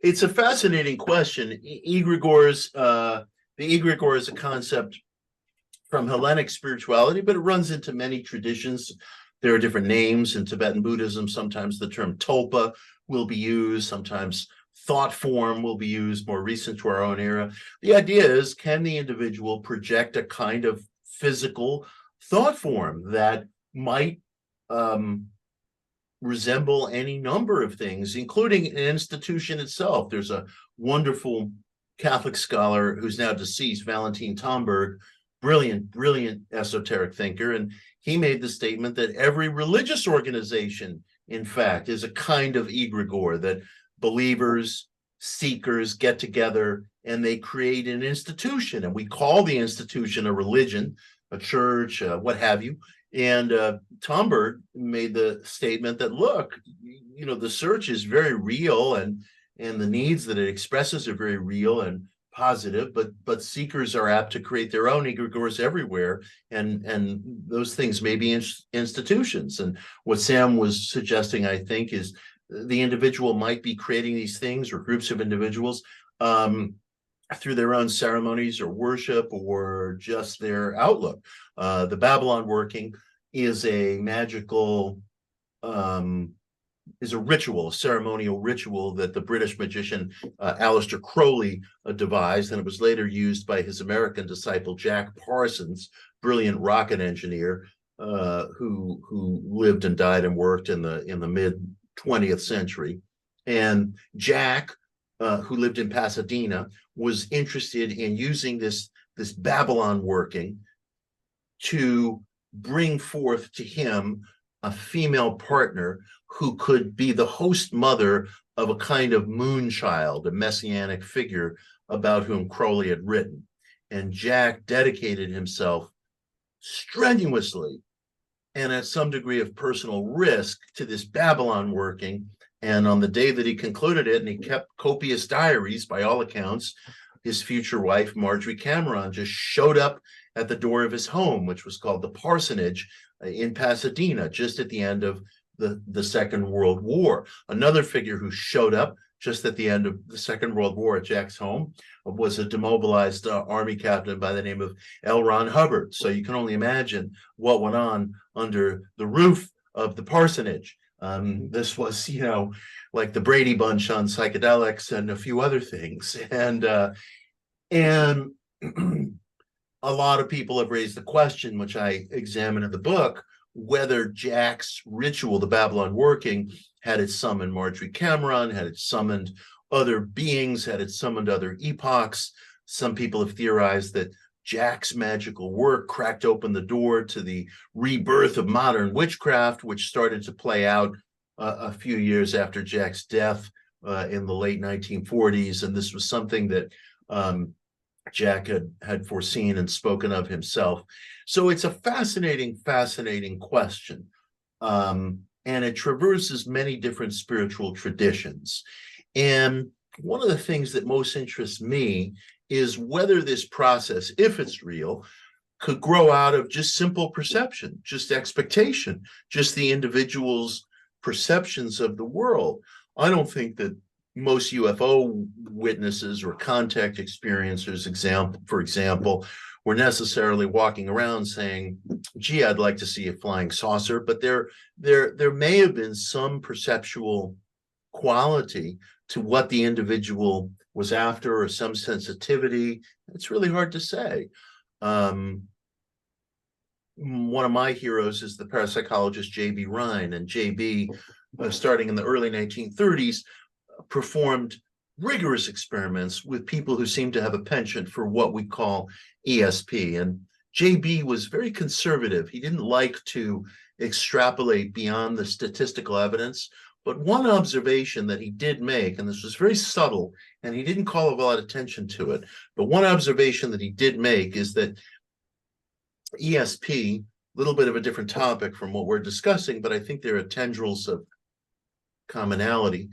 [SPEAKER 1] It's a fascinating question. Egregores, the egregore is a concept from Hellenic spirituality, but it runs into many traditions. There are different names in Tibetan Buddhism. Sometimes the term tulpa will be used. Sometimes thought form will be used, more recent to our own era. The idea is, can the individual project a kind of physical thought form that might resemble any number of things, including an institution itself? There's a wonderful Catholic scholar who's now deceased, Valentin Tomberg, brilliant esoteric thinker, and he made the statement that every religious organization, in fact, is a kind of egregore, that believers, seekers get together and they create an institution, and we call the institution a religion, a church, what have you. And Tomberg made the statement that, look, you know, the search is very real, and the needs that it expresses are very real and positive, but seekers are apt to create their own egregores everywhere, and those things may be institutions. And what Sam was suggesting, I think, is the individual might be creating these things, or groups of individuals, through their own ceremonies or worship or just their outlook. The Babylon Working is a magical is a ritual, a ceremonial ritual that the British magician Aleister Crowley devised, and it was later used by his American disciple Jack Parsons, brilliant rocket engineer who lived and died and worked in the mid 20th century. And Jack, who lived in Pasadena, was interested in using this Babylon Working to bring forth to him a female partner who could be the host mother of a kind of moon child, a messianic figure about whom Crowley had written. And Jack dedicated himself strenuously and at some degree of personal risk to this Babylon Working. And on the day that he concluded it, and he kept copious diaries, by all accounts, his future wife, Marjorie Cameron, just showed up at the door of his home, which was called the Parsonage in Pasadena, just at the end of the Second World War. Another figure who showed up just at the end of the Second World War at Jack's home was a demobilized Army captain by the name of L. Ron Hubbard. So you can only imagine what went on under the roof of the parsonage. This was, you know, like the Brady Bunch on psychedelics and a few other things. And a lot of people have raised the question, which I examine in the book, whether Jack's ritual, the Babylon Working, had it summoned Marjorie Cameron, had it summoned other beings, had it summoned other epochs. Some people have theorized that Jack's magical work cracked open the door to the rebirth of modern witchcraft, which started to play out a few years after Jack's death in the late 1940s. And this was something that Jack had foreseen and spoken of himself. So it's a fascinating question. And it traverses many different spiritual traditions. And one of the things that most interests me is whether this process, if it's real, could grow out of just simple perception, just expectation, just the individual's perceptions of the world. I don't think that most UFO witnesses or contact experiencers, for example, were necessarily walking around saying, gee, I'd like to see a flying saucer, but there may have been some perceptual quality to what the individual was after, or some sensitivity. It's really hard to say. One of my heroes is the parapsychologist J.B. Rhine, and J.B., starting in the early 1930s, performed rigorous experiments with people who seemed to have a penchant for what we call ESP. And JB was very conservative. He didn't like to extrapolate beyond the statistical evidence. But one observation that he did make, and this was very subtle, and he didn't call a lot of attention to it, but one observation that he did make is that ESP, a little bit of a different topic from what we're discussing, but I think there are tendrils of commonality,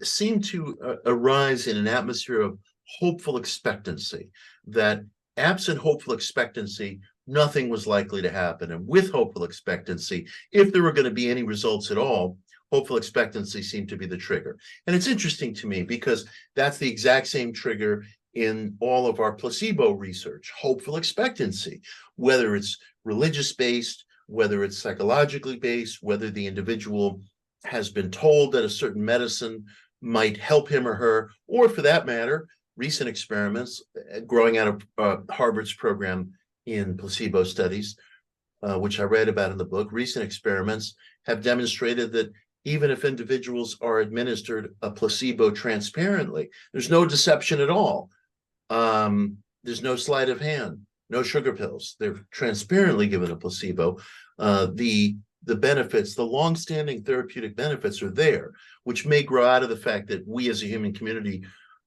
[SPEAKER 1] seem to arise in an atmosphere of hopeful expectancy, that absent hopeful expectancy, nothing was likely to happen. And with hopeful expectancy, if there were going to be any results at all, hopeful expectancy seemed to be the trigger. And it's interesting to me because that's the exact same trigger in all of our placebo research, hopeful expectancy, whether it's religious-based, whether it's psychologically based, whether the individual has been told that a certain medicine might help him or her, or for that matter, recent experiments growing out of Harvard's program in placebo studies, which I read about in the book. Recent experiments have demonstrated that even if individuals are administered a placebo transparently, there's no deception at all. There's no sleight of hand, no sugar pills. They're transparently given a placebo. The benefits, the long-standing therapeutic benefits are there, which may grow out of the fact that we as a human community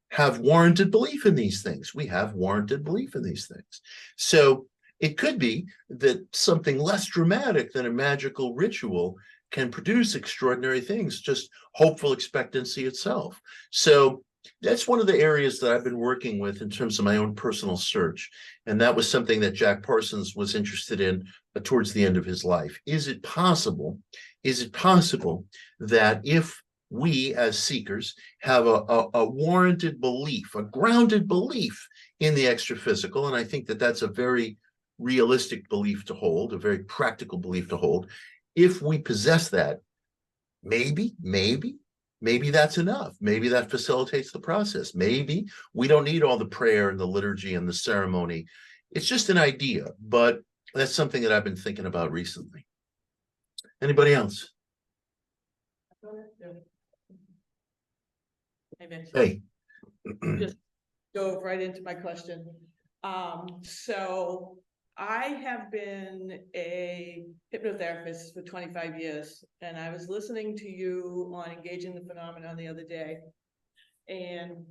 [SPEAKER 1] have warranted belief in these things. We have warranted belief in these things. So it could be that something less dramatic than a magical ritual can produce extraordinary things, just hopeful expectancy itself. So that's one of the areas that I've been working with in terms of my own personal search. And that was something that Jack Parsons was interested in towards the end of his life. Is it possible that if we as seekers have a warranted belief, a grounded belief in the extra-physical, and I think that that's a very realistic belief to hold, a very practical belief to hold, if we possess that, maybe that's enough. Maybe that facilitates the process. Maybe we don't need all the prayer and the liturgy and the ceremony. It's just an idea, but that's something that I've been thinking about recently. Anybody else? Hey.
[SPEAKER 2] Just dove right into my question. So I have been a hypnotherapist for 25 years, and I was listening to you on Engaging the Phenomenon the other day. And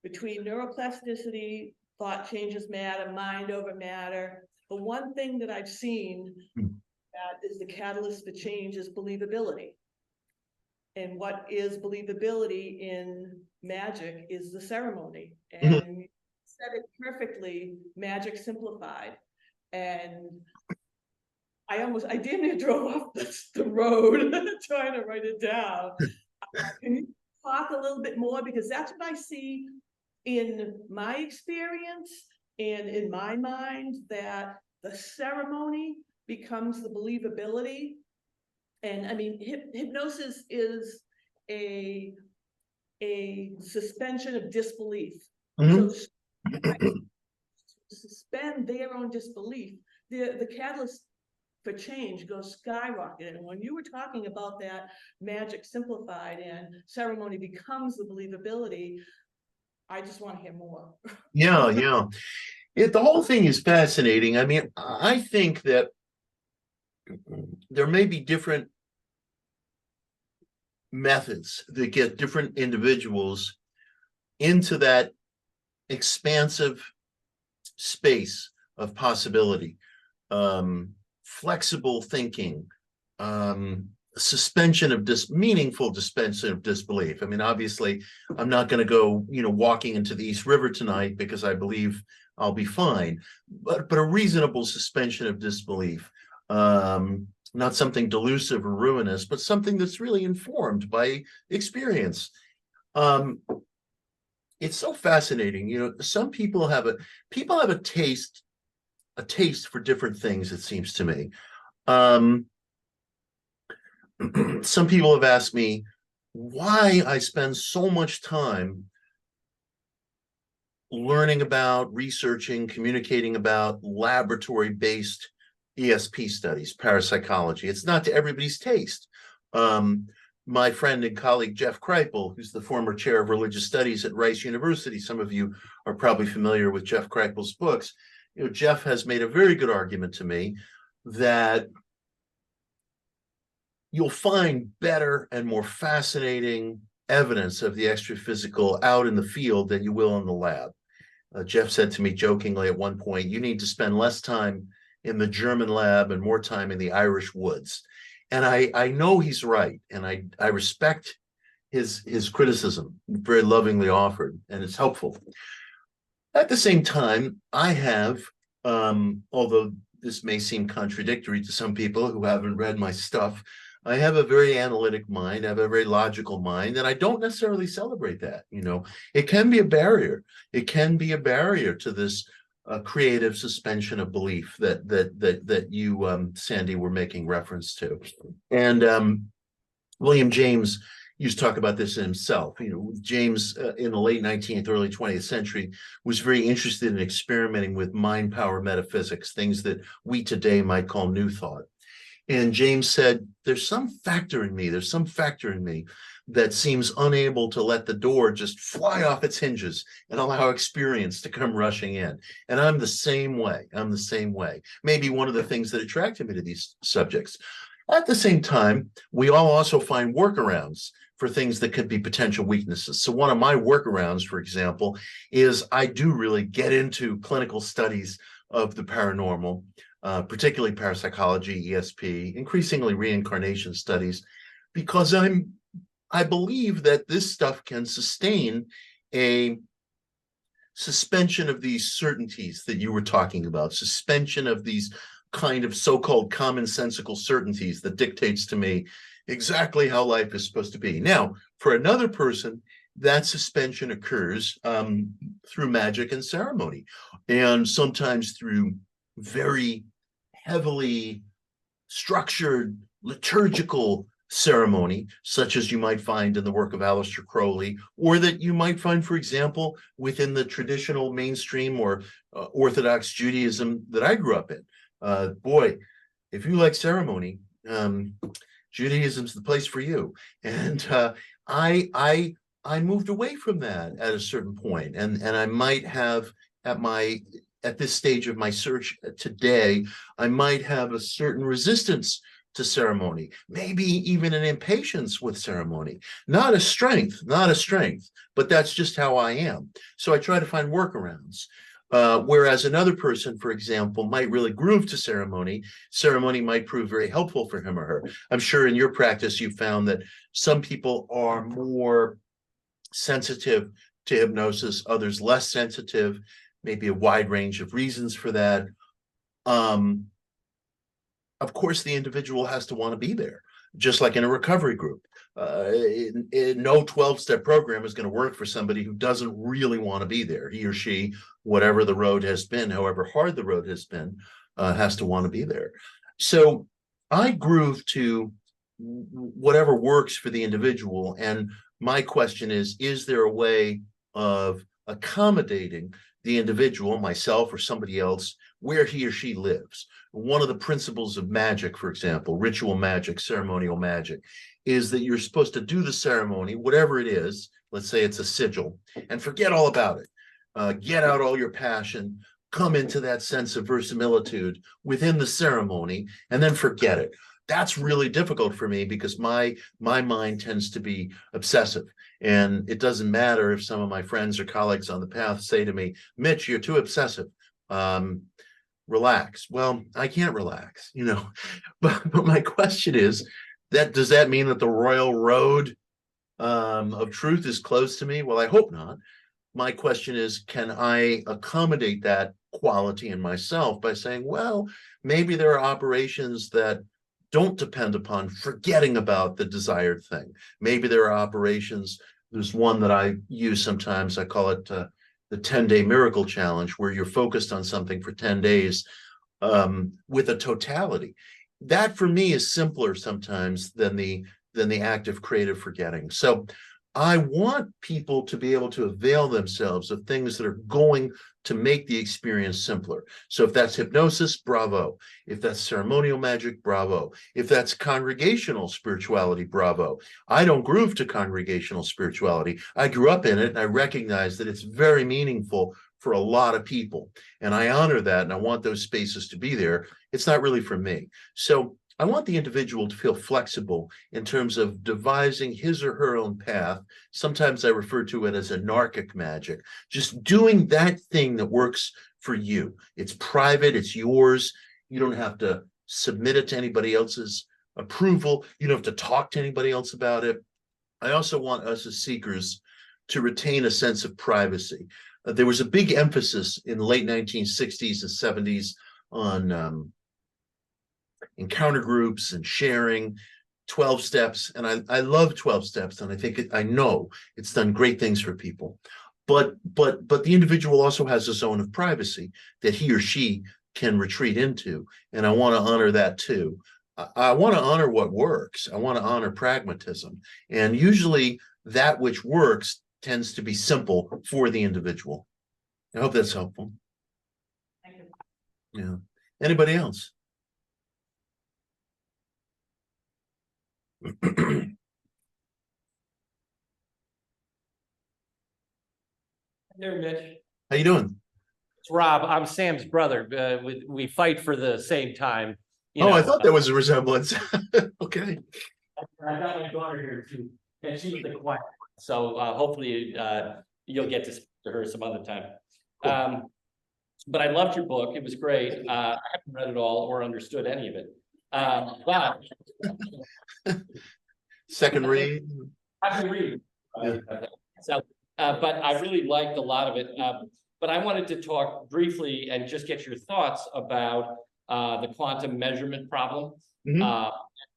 [SPEAKER 2] between neuroplasticity, thought changes matter, mind over matter, the one thing that I've seen that is the catalyst for change is believability. And what is believability in magic is the ceremony. And you said it perfectly, magic simplified. And I damn near drove off the road trying to write it down. Can you talk a little bit more? Because that's what I see in my experience and in my mind, that the ceremony becomes the believability. And I mean, hypnosis is a suspension of disbelief. So suspend their own disbelief, the catalyst for change goes skyrocketing. And when you were talking about that magic simplified and ceremony becomes the believability, I just want to hear more.
[SPEAKER 1] Yeah. The whole thing is fascinating. I mean, I think that there may be different methods that get different individuals into that expansive space of possibility, flexible thinking, suspension of meaningful suspension of disbelief. I mean, obviously, I'm not going to go, walking into the East River tonight because I believe I'll be fine, but a reasonable suspension of disbelief. Not something delusive or ruinous, but something that's really informed by experience. It's so fascinating. Some people have a taste for different things, it seems to me. Some people have asked me why I spend so much time learning about, researching, communicating about laboratory-based ESP studies, parapsychology. It's not to everybody's taste. My friend and colleague, Jeff Kripal, who's the former chair of religious studies at Rice University. Some of you are probably familiar with Jeff Kripal's books. Jeff has made a very good argument to me that you'll find better and more fascinating evidence of the extraphysical out in the field than you will in the lab. Jeff said to me jokingly at one point, you need to spend less time in the German lab and more time in the Irish woods. And I know he's right, and I respect his criticism, very lovingly offered, and it's helpful. At the same time, I have, although this may seem contradictory to some people who haven't read my stuff, I have a very analytic mind, I have a very logical mind, and I don't necessarily celebrate that. It can be a barrier. It can be a barrier to this creative suspension of belief that you, Sandy, were making reference to. And William James used to talk about this himself. James in the late 19th, early 20th century was very interested in experimenting with mind power metaphysics, things that we today might call new thought. And James said, there's some factor in me that seems unable to let the door just fly off its hinges and allow experience to come rushing in. And I'm the same way. Maybe one of the things that attracted me to these subjects. At the same time, we all also find workarounds for things that could be potential weaknesses. So one of my workarounds, for example, is I do really get into clinical studies of the paranormal, particularly parapsychology, ESP, increasingly reincarnation studies, because I believe that this stuff can sustain a suspension of these certainties that you were talking about, suspension of these kind of so-called commonsensical certainties that dictates to me exactly how life is supposed to be. Now, for another person, that suspension occurs through magic and ceremony, and sometimes through very heavily structured liturgical ceremony, such as you might find in the work of Aleister Crowley, or that you might find, for example, within the traditional mainstream or Orthodox Judaism that I grew up in. Boy, if you like ceremony, Judaism's the place for you. And I moved away from that at a certain point, and I might have at this stage of my search today, I might have a certain resistance to ceremony, maybe even an impatience with ceremony. Not a strength, but that's just how I am. So I try to find workarounds. Whereas another person, for example, might really groove to ceremony. Ceremony might prove very helpful for him or her. I'm sure in your practice, you found that some people are more sensitive to hypnosis, others less sensitive, maybe a wide range of reasons for that. Of course, the individual has to want to be there, just like in a recovery group. No 12-step program is going to work for somebody who doesn't really want to be there. He or she, whatever the road has been, however hard the road has been, has to want to be there. So I groove to whatever works for the individual. And my question is there a way of accommodating the individual, myself or somebody else, where he or she lives? One of the principles of magic, for example, ritual magic, ceremonial magic, is that you're supposed to do the ceremony, whatever it is, let's say it's a sigil, and forget all about it. Get out all your passion, come into that sense of verisimilitude within the ceremony, and then forget it. That's really difficult for me because my mind tends to be obsessive. And it doesn't matter if some of my friends or colleagues on the path say to me, Mitch, you're too obsessive. Relax. Well, I can't relax, you know. But my question is, does that mean that the royal road of truth is closed to me? Well, I hope not. My question is, can I accommodate that quality in myself by saying, well, maybe there are operations that don't depend upon forgetting about the desired thing. Maybe there are operations. There's one that I use sometimes. I call it the 10-day miracle challenge, where you're focused on something for 10 days with a totality. That for me is simpler sometimes than the act of creative forgetting. So I want people to be able to avail themselves of things that are going to make the experience simpler. So if that's hypnosis, bravo. If that's ceremonial magic, bravo. If that's congregational spirituality, bravo. I don't groove to congregational spirituality. I grew up in it, and I recognize that it's very meaningful for a lot of people. And I honor that, and I want those spaces to be there. It's not really for me. So I want the individual to feel flexible in terms of devising his or her own path. Sometimes I refer to it as anarchic magic, just doing that thing that works for you. It's private, it's yours. You don't have to submit it to anybody else's approval. You don't have to talk to anybody else about it. I also want us as seekers to retain a sense of privacy. There was a big emphasis in the late 1960s and 70s on encounter groups and sharing 12 steps. And I love 12 steps. And I think I know it's done great things for people. But the individual also has a zone of privacy that he or she can retreat into. And I want to honor that too. I want to honor what works. I want to honor pragmatism. And usually that which works tends to be simple for the individual. I hope that's helpful.
[SPEAKER 2] Thank you.
[SPEAKER 1] Yeah. Anybody else?
[SPEAKER 3] There, Mitch.
[SPEAKER 1] How you doing?
[SPEAKER 3] It's Rob. I'm Sam's brother. We fight for the same time.
[SPEAKER 1] I thought there was a resemblance. Okay.
[SPEAKER 3] I got my daughter here too, and she's the quiet one. So hopefully you'll get to speak to her some other time.
[SPEAKER 1] Cool.
[SPEAKER 3] But I loved your book. It was great. I haven't read it all or understood any of it. But
[SPEAKER 1] Second read.
[SPEAKER 3] I can read. So, but I really liked a lot of it. But I wanted to talk briefly and just get your thoughts about the quantum measurement problem.
[SPEAKER 1] Mhm.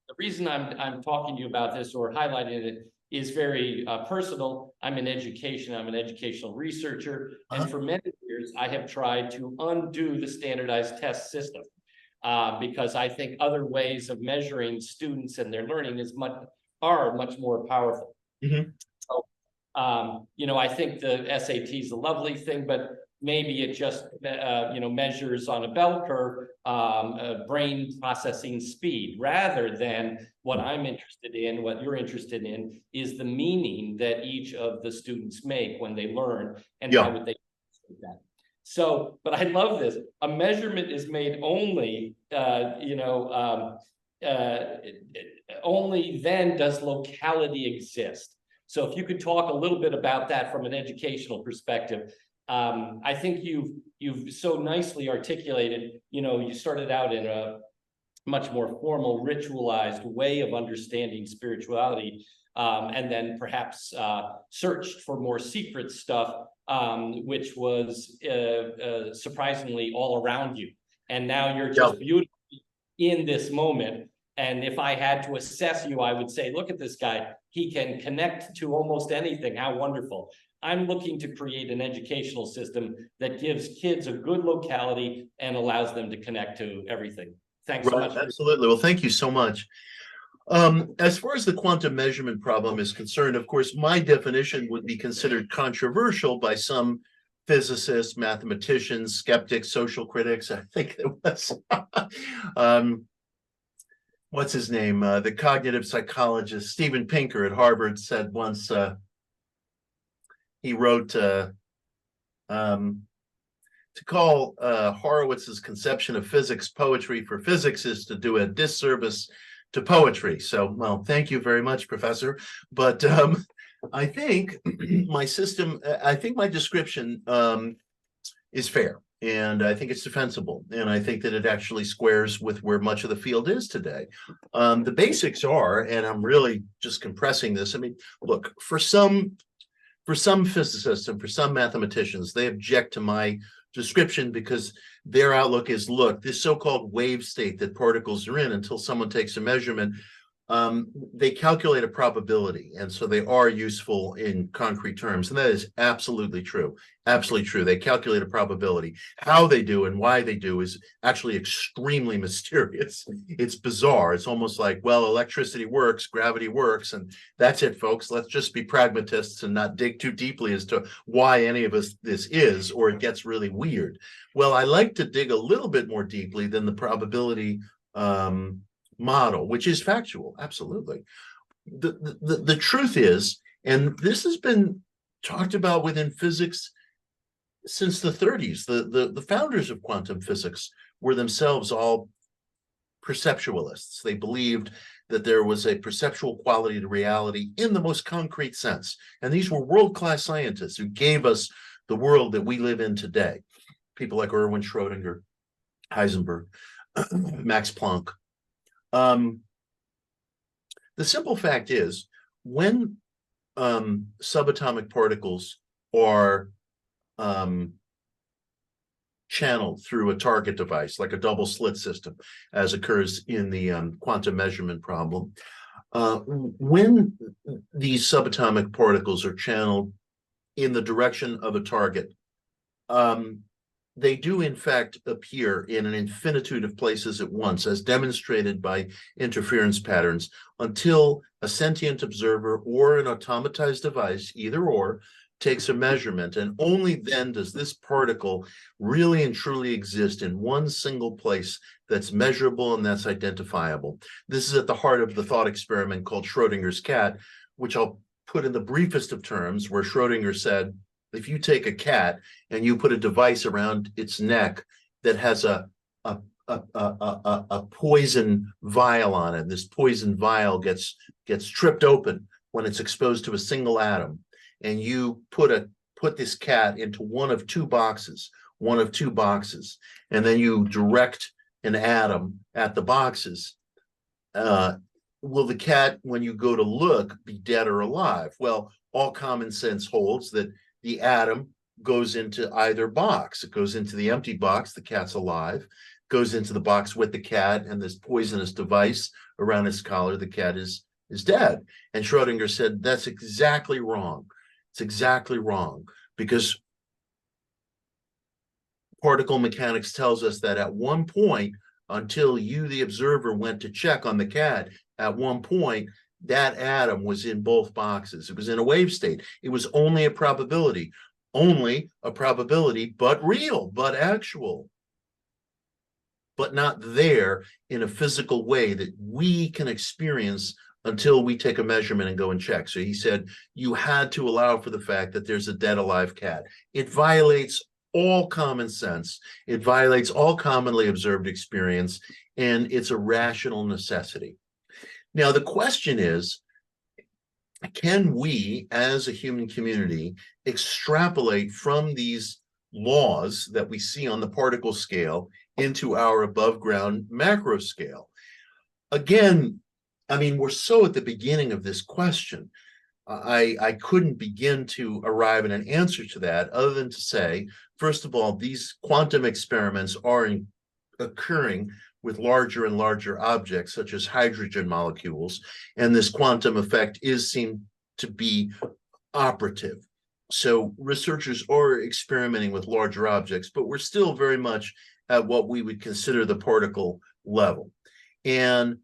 [SPEAKER 3] The reason I'm talking to you about this or highlighting it is very personal. I'm in education. I'm an educational researcher. And for many years, I have tried to undo the standardized test system because I think other ways of measuring students and their learning are much more powerful.
[SPEAKER 1] Mhm.
[SPEAKER 3] So, I think the SAT is a lovely thing, but maybe it just, measures on a bell curve brain processing speed, rather than what I'm interested in, what you're interested in, is the meaning that each of the students make when they learn, and how would they do that. So, but I love this. A measurement is made only, only then does locality exist. So if you could talk a little bit about that from an educational perspective. I think you've so nicely articulated, you started out in a much more formal, ritualized way of understanding spirituality, and then perhaps searched for more secret stuff, which was surprisingly all around you. And now you're just beautifully in this moment. And if I had to assess you, I would say, look at this guy. He can connect to almost anything. How wonderful. I'm looking to create an educational system that gives kids a good locality and allows them to connect to everything. Thanks so much.
[SPEAKER 1] Absolutely. Well, thank you so much. As far as the quantum measurement problem is concerned, of course, my definition would be considered controversial by some physicists, mathematicians, skeptics, social critics. I think it was what's his name? The cognitive psychologist Steven Pinker at Harvard said once, he wrote to call Horowitz's conception of physics poetry for physics is to do a disservice to poetry. So, well, thank you very much, Professor. But I think I think my description is fair, and I think it's defensible, and I think that it actually squares with where much of the field is today. The basics are, and I'm really just compressing this. I mean, look, for some physicists and for some mathematicians, they object to my description because their outlook is, look, this so-called wave state that particles are in until someone takes a measurement, they calculate a probability, and so they are useful in concrete terms, and that is absolutely true. Absolutely true. They calculate a probability. How they do and why they do is actually extremely mysterious. It's bizarre. It's almost like, well, electricity works, gravity works, and that's it, folks. Let's just be pragmatists and not dig too deeply as to why any of this is, or it gets really weird. Well, I like to dig a little bit more deeply than the probability model, which is factual. Absolutely. The truth is, and this has been talked about within physics since the 30s, the founders of quantum physics were themselves all perceptualists. They believed that there was a perceptual quality to reality in the most concrete sense. And these were world-class scientists who gave us the world that we live in today. People like Erwin Schrödinger, Heisenberg, Max Planck. The simple fact is, when subatomic particles are channeled through a target device, like a double slit system, as occurs in the quantum measurement problem, when these subatomic particles are channeled in the direction of a target, they do in fact appear in an infinitude of places at once, as demonstrated by interference patterns, until a sentient observer or an automatized device, either or, takes a measurement. And only then does this particle really and truly exist in one single place that's measurable and that's identifiable. This is at the heart of the thought experiment called Schrödinger's cat, which I'll put in the briefest of terms, where Schrödinger said, if you take a cat and you put a device around its neck that has a poison vial on it, this poison vial gets tripped open when it's exposed to a single atom, and you put this cat into one of two boxes, and then you direct an atom at the boxes, will the cat, when you go to look, be dead or alive? Well, all common sense holds that the atom goes into either box. It goes into the empty box, the cat's alive, goes into the box with the cat and this poisonous device around its collar, the cat is dead. And Schrödinger said, that's exactly wrong. It's exactly wrong, because particle mechanics tells us that at one point, until you, the observer, went to check on the cat, at one point, that atom was in both boxes. It was in a wave state. It was only a probability, but real, but actual, but not there in a physical way that we can experience until we take a measurement and go and check. So he said, you had to allow for the fact that there's a dead alive cat. It violates all common sense. It violates all commonly observed experience, and it's a rational necessity. Now, the question is, can we as a human community extrapolate from these laws that we see on the particle scale into our above ground macro scale? Again, I mean, we're so at the beginning of this question. I couldn't begin to arrive at an answer to that other than to say, first of all, these quantum experiments are occurring with larger and larger objects, such as hydrogen molecules, and this quantum effect is seen to be operative. So researchers are experimenting with larger objects, but we're still very much at what we would consider the particle level. And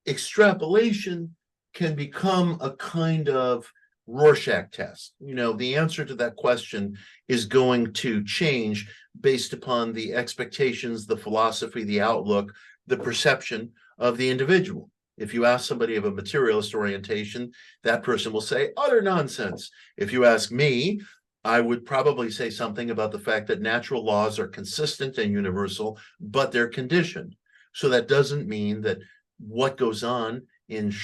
[SPEAKER 1] extrapolation can become a kind of Rorschach test. You know, the answer to that question is going to change based upon the expectations, the philosophy, the outlook, the perception of the individual. If you ask somebody of a materialist orientation, that person will say utter nonsense. If you ask me, I would probably say something about the fact that natural laws are consistent and universal, but they're conditioned. So that doesn't mean that what goes on in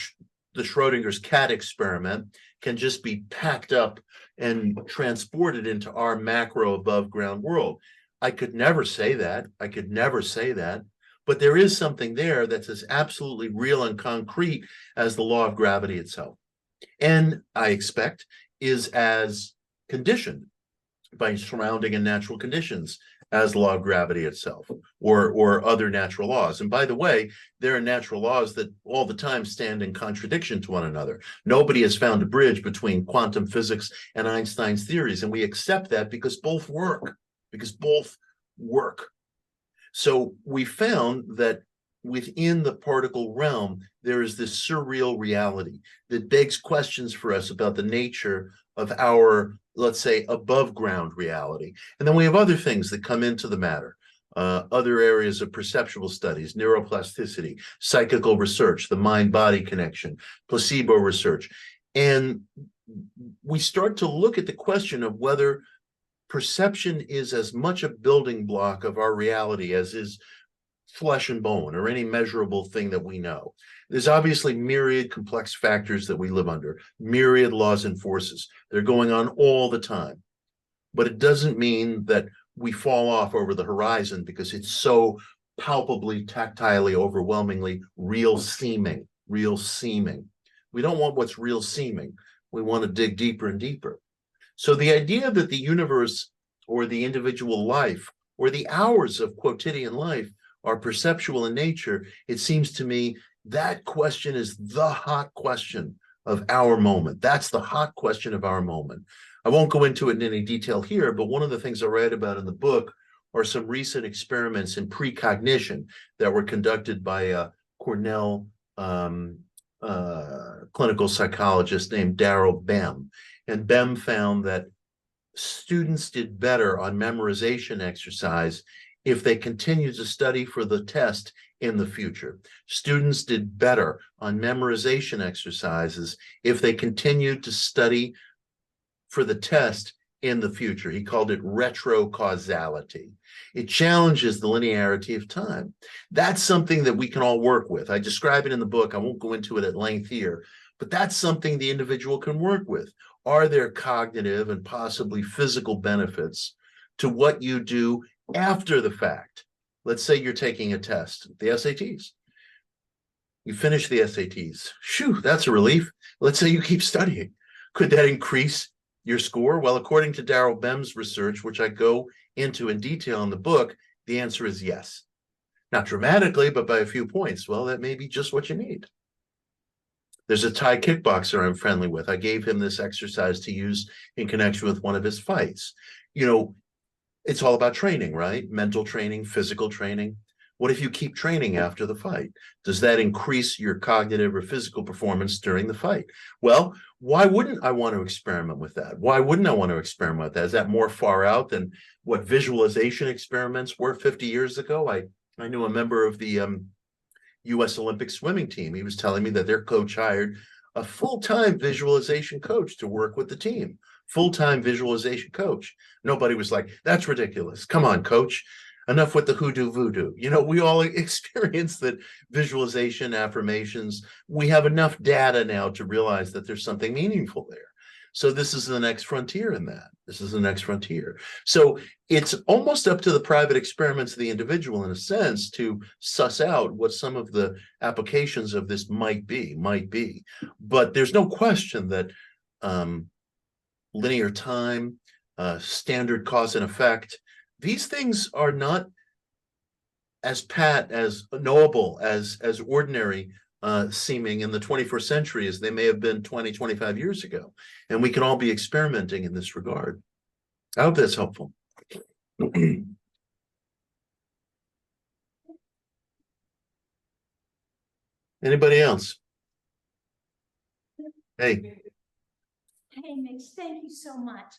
[SPEAKER 1] the Schrodinger's cat experiment can just be packed up and transported into our macro above ground world. I could never say that. I could never say that. But there is something there that's as absolutely real and concrete as the law of gravity itself. And I expect is as conditioned by surrounding and natural conditions as the law of gravity itself, or other natural laws. And by the way, there are natural laws that all the time stand in contradiction to one another. Nobody has found a bridge between quantum physics and Einstein's theories, and we accept that because both work, So we found that within the particle realm, there is this surreal reality that begs questions for us about the nature of our, let's say, above ground reality. And then we have other things that come into the matter, other areas of perceptual studies, neuroplasticity, psychical research, the mind-body connection, placebo research. And we start to look at the question of whether perception is as much a building block of our reality as is flesh and bone or any measurable thing that we know. There's obviously myriad complex factors that we live under, myriad laws and forces. They're going on all the time. But it doesn't mean that we fall off over the horizon because it's so palpably, tactilely, overwhelmingly real seeming. We don't want what's real seeming. We want to dig deeper and deeper. So the idea that the universe or the individual life or the hours of quotidian life are perceptual in nature, it seems to me that question is the hot question of our moment. That's the hot question of our moment. I won't go into it in any detail here, but one of the things I write about in the book are some recent experiments in precognition that were conducted by a Cornell clinical psychologist named Darrell Bem. And Bem found that students did better on memorization exercise if they continued to study for the test in the future. Students did better on memorization exercises if they continued to study for the test in the future. He called it retrocausality. It challenges the linearity of time. That's something that we can all work with. I describe it in the book. I won't go into it at length here, but that's something the individual can work with. Are there cognitive and possibly physical benefits to what you do after the fact? Let's say you're taking a test, the SATs. You finish the SATs. Phew, that's a relief. Let's say you keep studying. Could that increase your score? Well, according to Darrell Bem's research, which I go into in detail in the book, the answer is yes. Not dramatically, but by a few points. Well, that may be just what you need. There's a Thai kickboxer I'm friendly with. I gave him this exercise to use in connection with one of his fights. You know, it's all about training, right? Mental training, physical training. What if you keep training after the fight? Does that increase your cognitive or physical performance during the fight? Well, why wouldn't I want to experiment with that? Why wouldn't I want to experiment with that? Is that more far out than what visualization experiments were 50 years ago? I knew a member of the U.S. Olympic swimming team. He was telling me that their coach hired a full-time visualization coach to work with the team. Full-time visualization coach. Nobody was like, that's ridiculous. Come on, coach. Enough with the hoodoo voodoo. You know, we all experience that visualization, affirmations. We have enough data now to realize that there's something meaningful there. So this is the next frontier in that. This is the next frontier. So it's almost up to the private experiments of the individual, in a sense, to suss out what some of the applications of this might be. But there's no question that linear time, standard cause and effect, these things are not as pat, as knowable, as ordinary seeming in the 21st century as they may have been 20, 25 years ago. And we can all be experimenting in this regard. I hope that's helpful. Anybody else? Hey.
[SPEAKER 4] Hey, Mitch, thank you so much.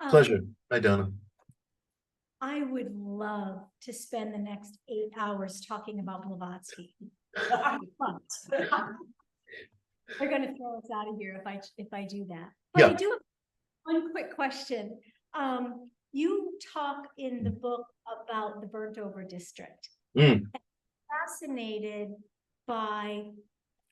[SPEAKER 1] Pleasure. Hi, Donna.
[SPEAKER 4] I would love to spend the next 8 hours talking about Blavatsky. They're going to throw us out of here if I do that. But yeah. I do have one quick question. You talk in the book about the burnt over district. I'm fascinated by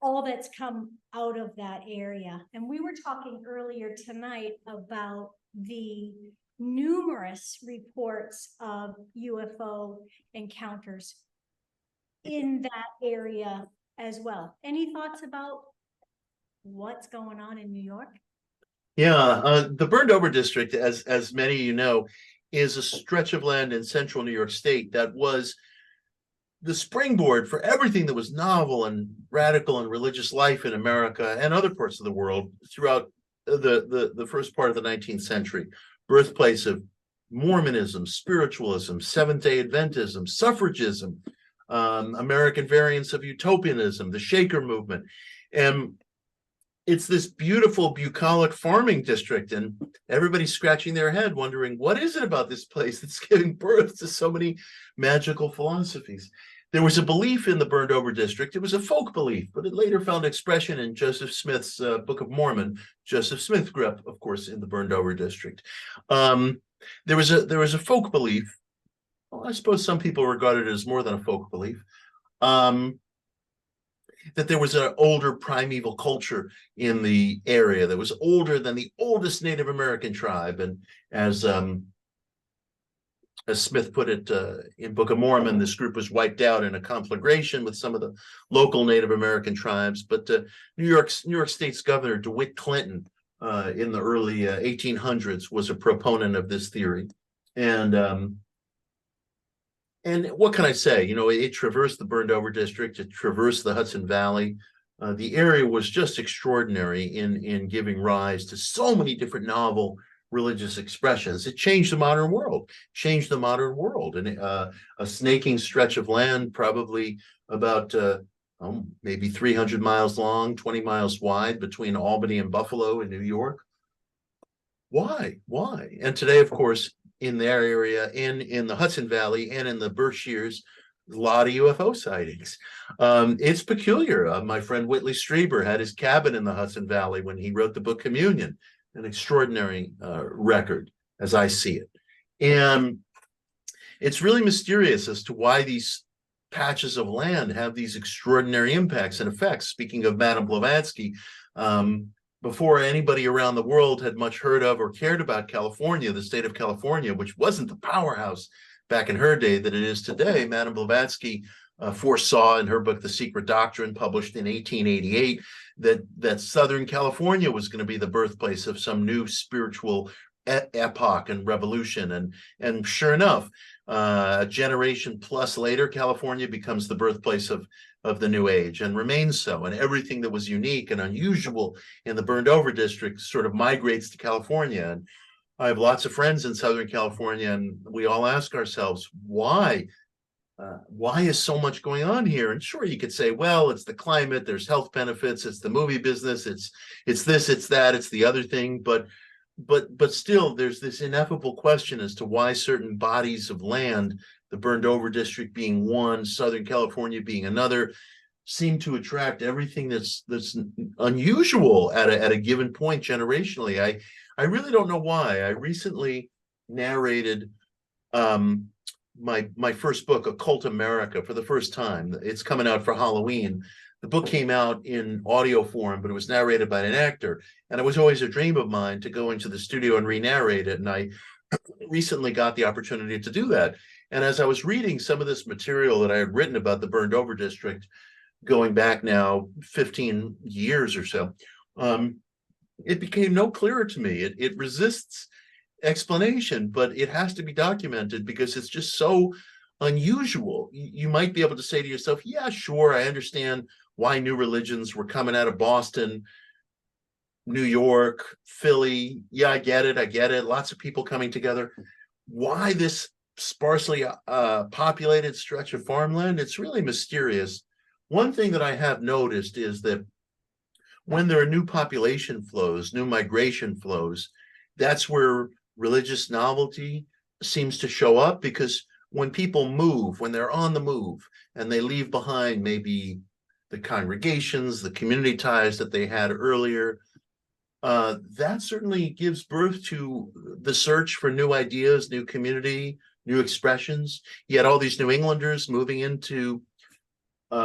[SPEAKER 4] all that's come out of that area. And we were talking earlier tonight about the numerous reports of UFO encounters in that area as well. Any thoughts about what's going on in New York?
[SPEAKER 1] Yeah, the burned over district, as many of you know, is a stretch of land in central New York State that was the springboard for everything that was novel and radical and religious life in America and other parts of the world throughout the first part of the 19th century. Birthplace of Mormonism, spiritualism, Seventh-day Adventism, suffragism, American variants of utopianism, the Shaker movement. And it's this beautiful bucolic farming district, and everybody's scratching their head wondering, what is it about this place that's giving birth to so many magical philosophies? There was a belief in the burned over district. It was a folk belief, but it later found expression in Joseph Smith's Book of Mormon. Joseph Smith grew up, of course, in the burned over district. There was a folk belief. Well, I suppose some people regard it as more than a folk belief. That there was an older primeval culture in the area that was older than the oldest Native American tribe. And as Smith put it in Book of Mormon, this group was wiped out in a conflagration with some of the local Native American tribes. But New York State's governor, DeWitt Clinton, in the early 1800s, was a proponent of this theory. And what can I say? You know, it traversed the burned over district. It traversed the Hudson Valley. The area was just extraordinary in giving rise to so many different novel religious expressions. It changed the modern world, And a snaking stretch of land, probably about maybe 300 miles long, 20 miles wide, between Albany and Buffalo in New York. Why? And today, of course, in their area, in the Hudson Valley and in the Berkshires, a lot of UFO sightings. It's peculiar. My friend Whitley Strieber had his cabin in the Hudson Valley when he wrote the book Communion, an extraordinary record as I see it. And it's really mysterious as to why these patches of land have these extraordinary impacts and effects. Speaking of Madame Blavatsky, before anybody around the world had much heard of or cared about California, the state of California, which wasn't the powerhouse back in her day that it is today, Madame Blavatsky foresaw in her book, The Secret Doctrine, published in 1888, that Southern California was going to be the birthplace of some new spiritual epoch and revolution. And sure enough, a generation plus later, California becomes the birthplace of the New Age and remains so. And everything that was unique and unusual in the burned over district sort of migrates to California. And I have lots of friends in Southern California, and we all ask ourselves, why is so much going on here? And sure, you could say, well, it's the climate, there's health benefits, it's the movie business, it's this, it's that, it's the other thing. But still, there's this ineffable question as to why certain bodies of land, the burned over district being one, Southern California being another, seem to attract everything that's unusual at a given point generationally. I really don't know why. I recently narrated my first book, Occult America, for the first time. It's coming out for Halloween. The book came out in audio form, but it was narrated by an actor. And it was always a dream of mine to go into the studio and re-narrate it. And I recently got the opportunity to do that. And as I was reading some of this material that I had written about the burned over district, going back now 15 years or so, it became no clearer to me. It resists explanation, but it has to be documented because it's just so unusual. You might be able to say to yourself, yeah, sure, I understand why new religions were coming out of Boston, New York, Philly. Yeah, I get it. Lots of people coming together. Why this sparsely populated stretch of farmland? It's really mysterious. One thing that I have noticed is that when there are new population flows, new migration flows, that's where religious novelty seems to show up, because when people move, when they're on the move and they leave behind maybe the congregations, the community ties that they had earlier, that certainly gives birth to the search for new ideas, new community, new expressions. You had all these New Englanders moving into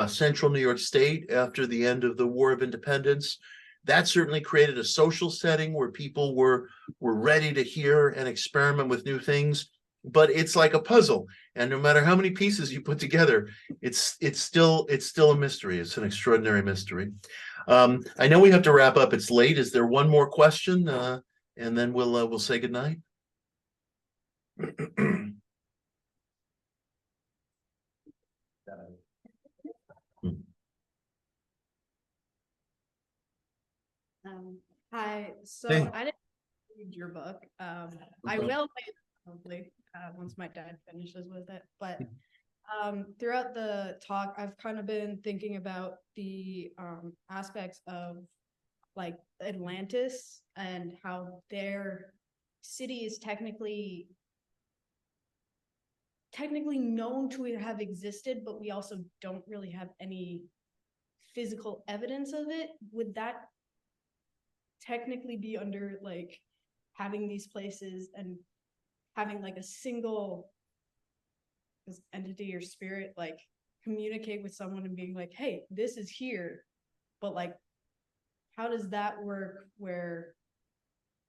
[SPEAKER 1] central New York State after the end of the War of Independence. That certainly created a social setting where people were ready to hear and experiment with new things. But it's like a puzzle, and no matter how many pieces you put together, it's still a mystery. It's an extraordinary mystery. I know we have to wrap up. It's late. Is there one more question, and then we'll say goodnight?
[SPEAKER 5] Hi, so
[SPEAKER 1] Hey.
[SPEAKER 5] I didn't read your book. I will probably once my dad finishes with it. But throughout the talk, I've kind of been thinking about the aspects of like Atlantis and how their city is technically known to have existed, but we also don't really have any physical evidence of it. Would that technically be under like having these places and having like a single entity or spirit like communicate with someone and being like, hey, this is here, but like how does that work where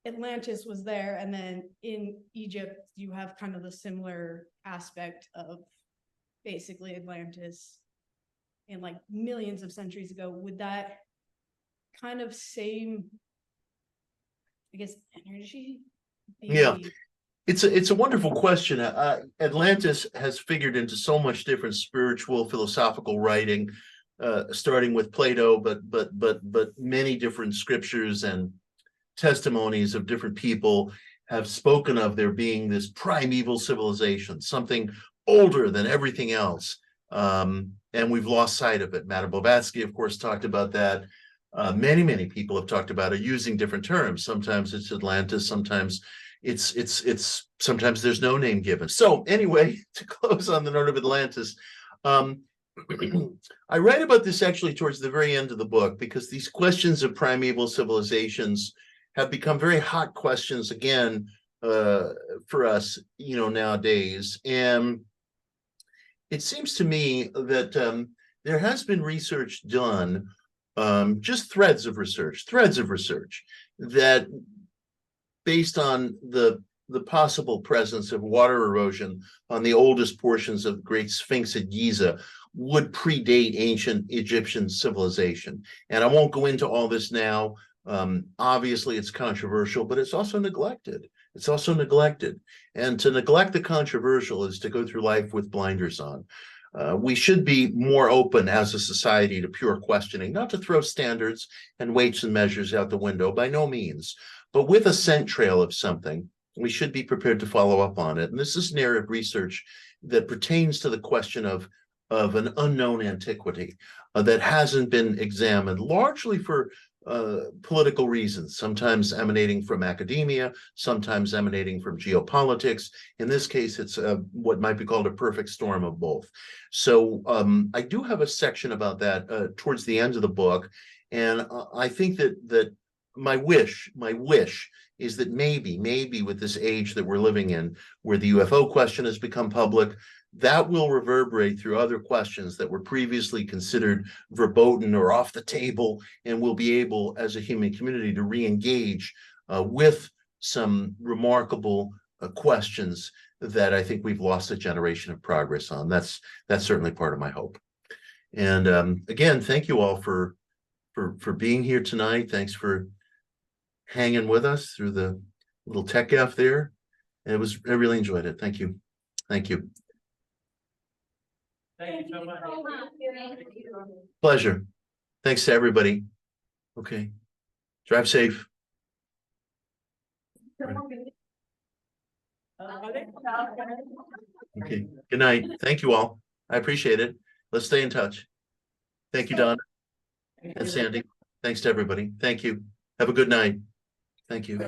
[SPEAKER 5] Atlantis was there and then in Egypt you have kind of the similar aspect of basically Atlantis in like millions of centuries ago? Would that kind of same, I guess, energy be?
[SPEAKER 1] Yeah. It's a wonderful question. Atlantis has figured into so much different spiritual, philosophical writing, starting with Plato, but many different scriptures and testimonies of different people have spoken of there being this primeval civilization, something older than everything else, and we've lost sight of it. Madame Blavatsky, of course, talked about that. Many people have talked about it using different terms. Sometimes it's Atlantis, sometimes it's sometimes there's no name given. So anyway, to close on the note of Atlantis, I write about this actually towards the very end of the book, because these questions of primeval civilizations have become very hot questions again for us, nowadays. And it seems to me that there has been research done, just threads of research that, based on the possible presence of water erosion on the oldest portions of the Great Sphinx at Giza, would predate ancient Egyptian civilization. And I won't go into all this now. Obviously, it's controversial, but it's also neglected. And to neglect the controversial is to go through life with blinders on. We should be more open as a society to pure questioning, not to throw standards and weights and measures out the window, by no means. But with a scent trail of something, we should be prepared to follow up on it. And this is narrative research that pertains to the question of an unknown antiquity that hasn't been examined, largely for political reasons, sometimes emanating from academia, sometimes emanating from geopolitics. In this case, it's what might be called a perfect storm of both. So I do have a section about that towards the end of the book. And I think that my wish is that maybe with this age that we're living in, where the UFO question has become public, that will reverberate through other questions that were previously considered verboten or off the table, and we'll be able, as a human community, to re-engage with some remarkable questions that I think we've lost a generation of progress on. That's certainly part of my hope. And again, thank you all for being here tonight. Thanks for hanging with us through the little tech gaff there. I really enjoyed it. Thank you.
[SPEAKER 3] Thank you so much.
[SPEAKER 1] Pleasure. Thanks to everybody. Okay. Drive safe. Okay. Good night. Thank you all. I appreciate it. Let's stay in touch. Thank you, Don and Sandy. Thanks to everybody. Thank you. Have a good night. Thank you.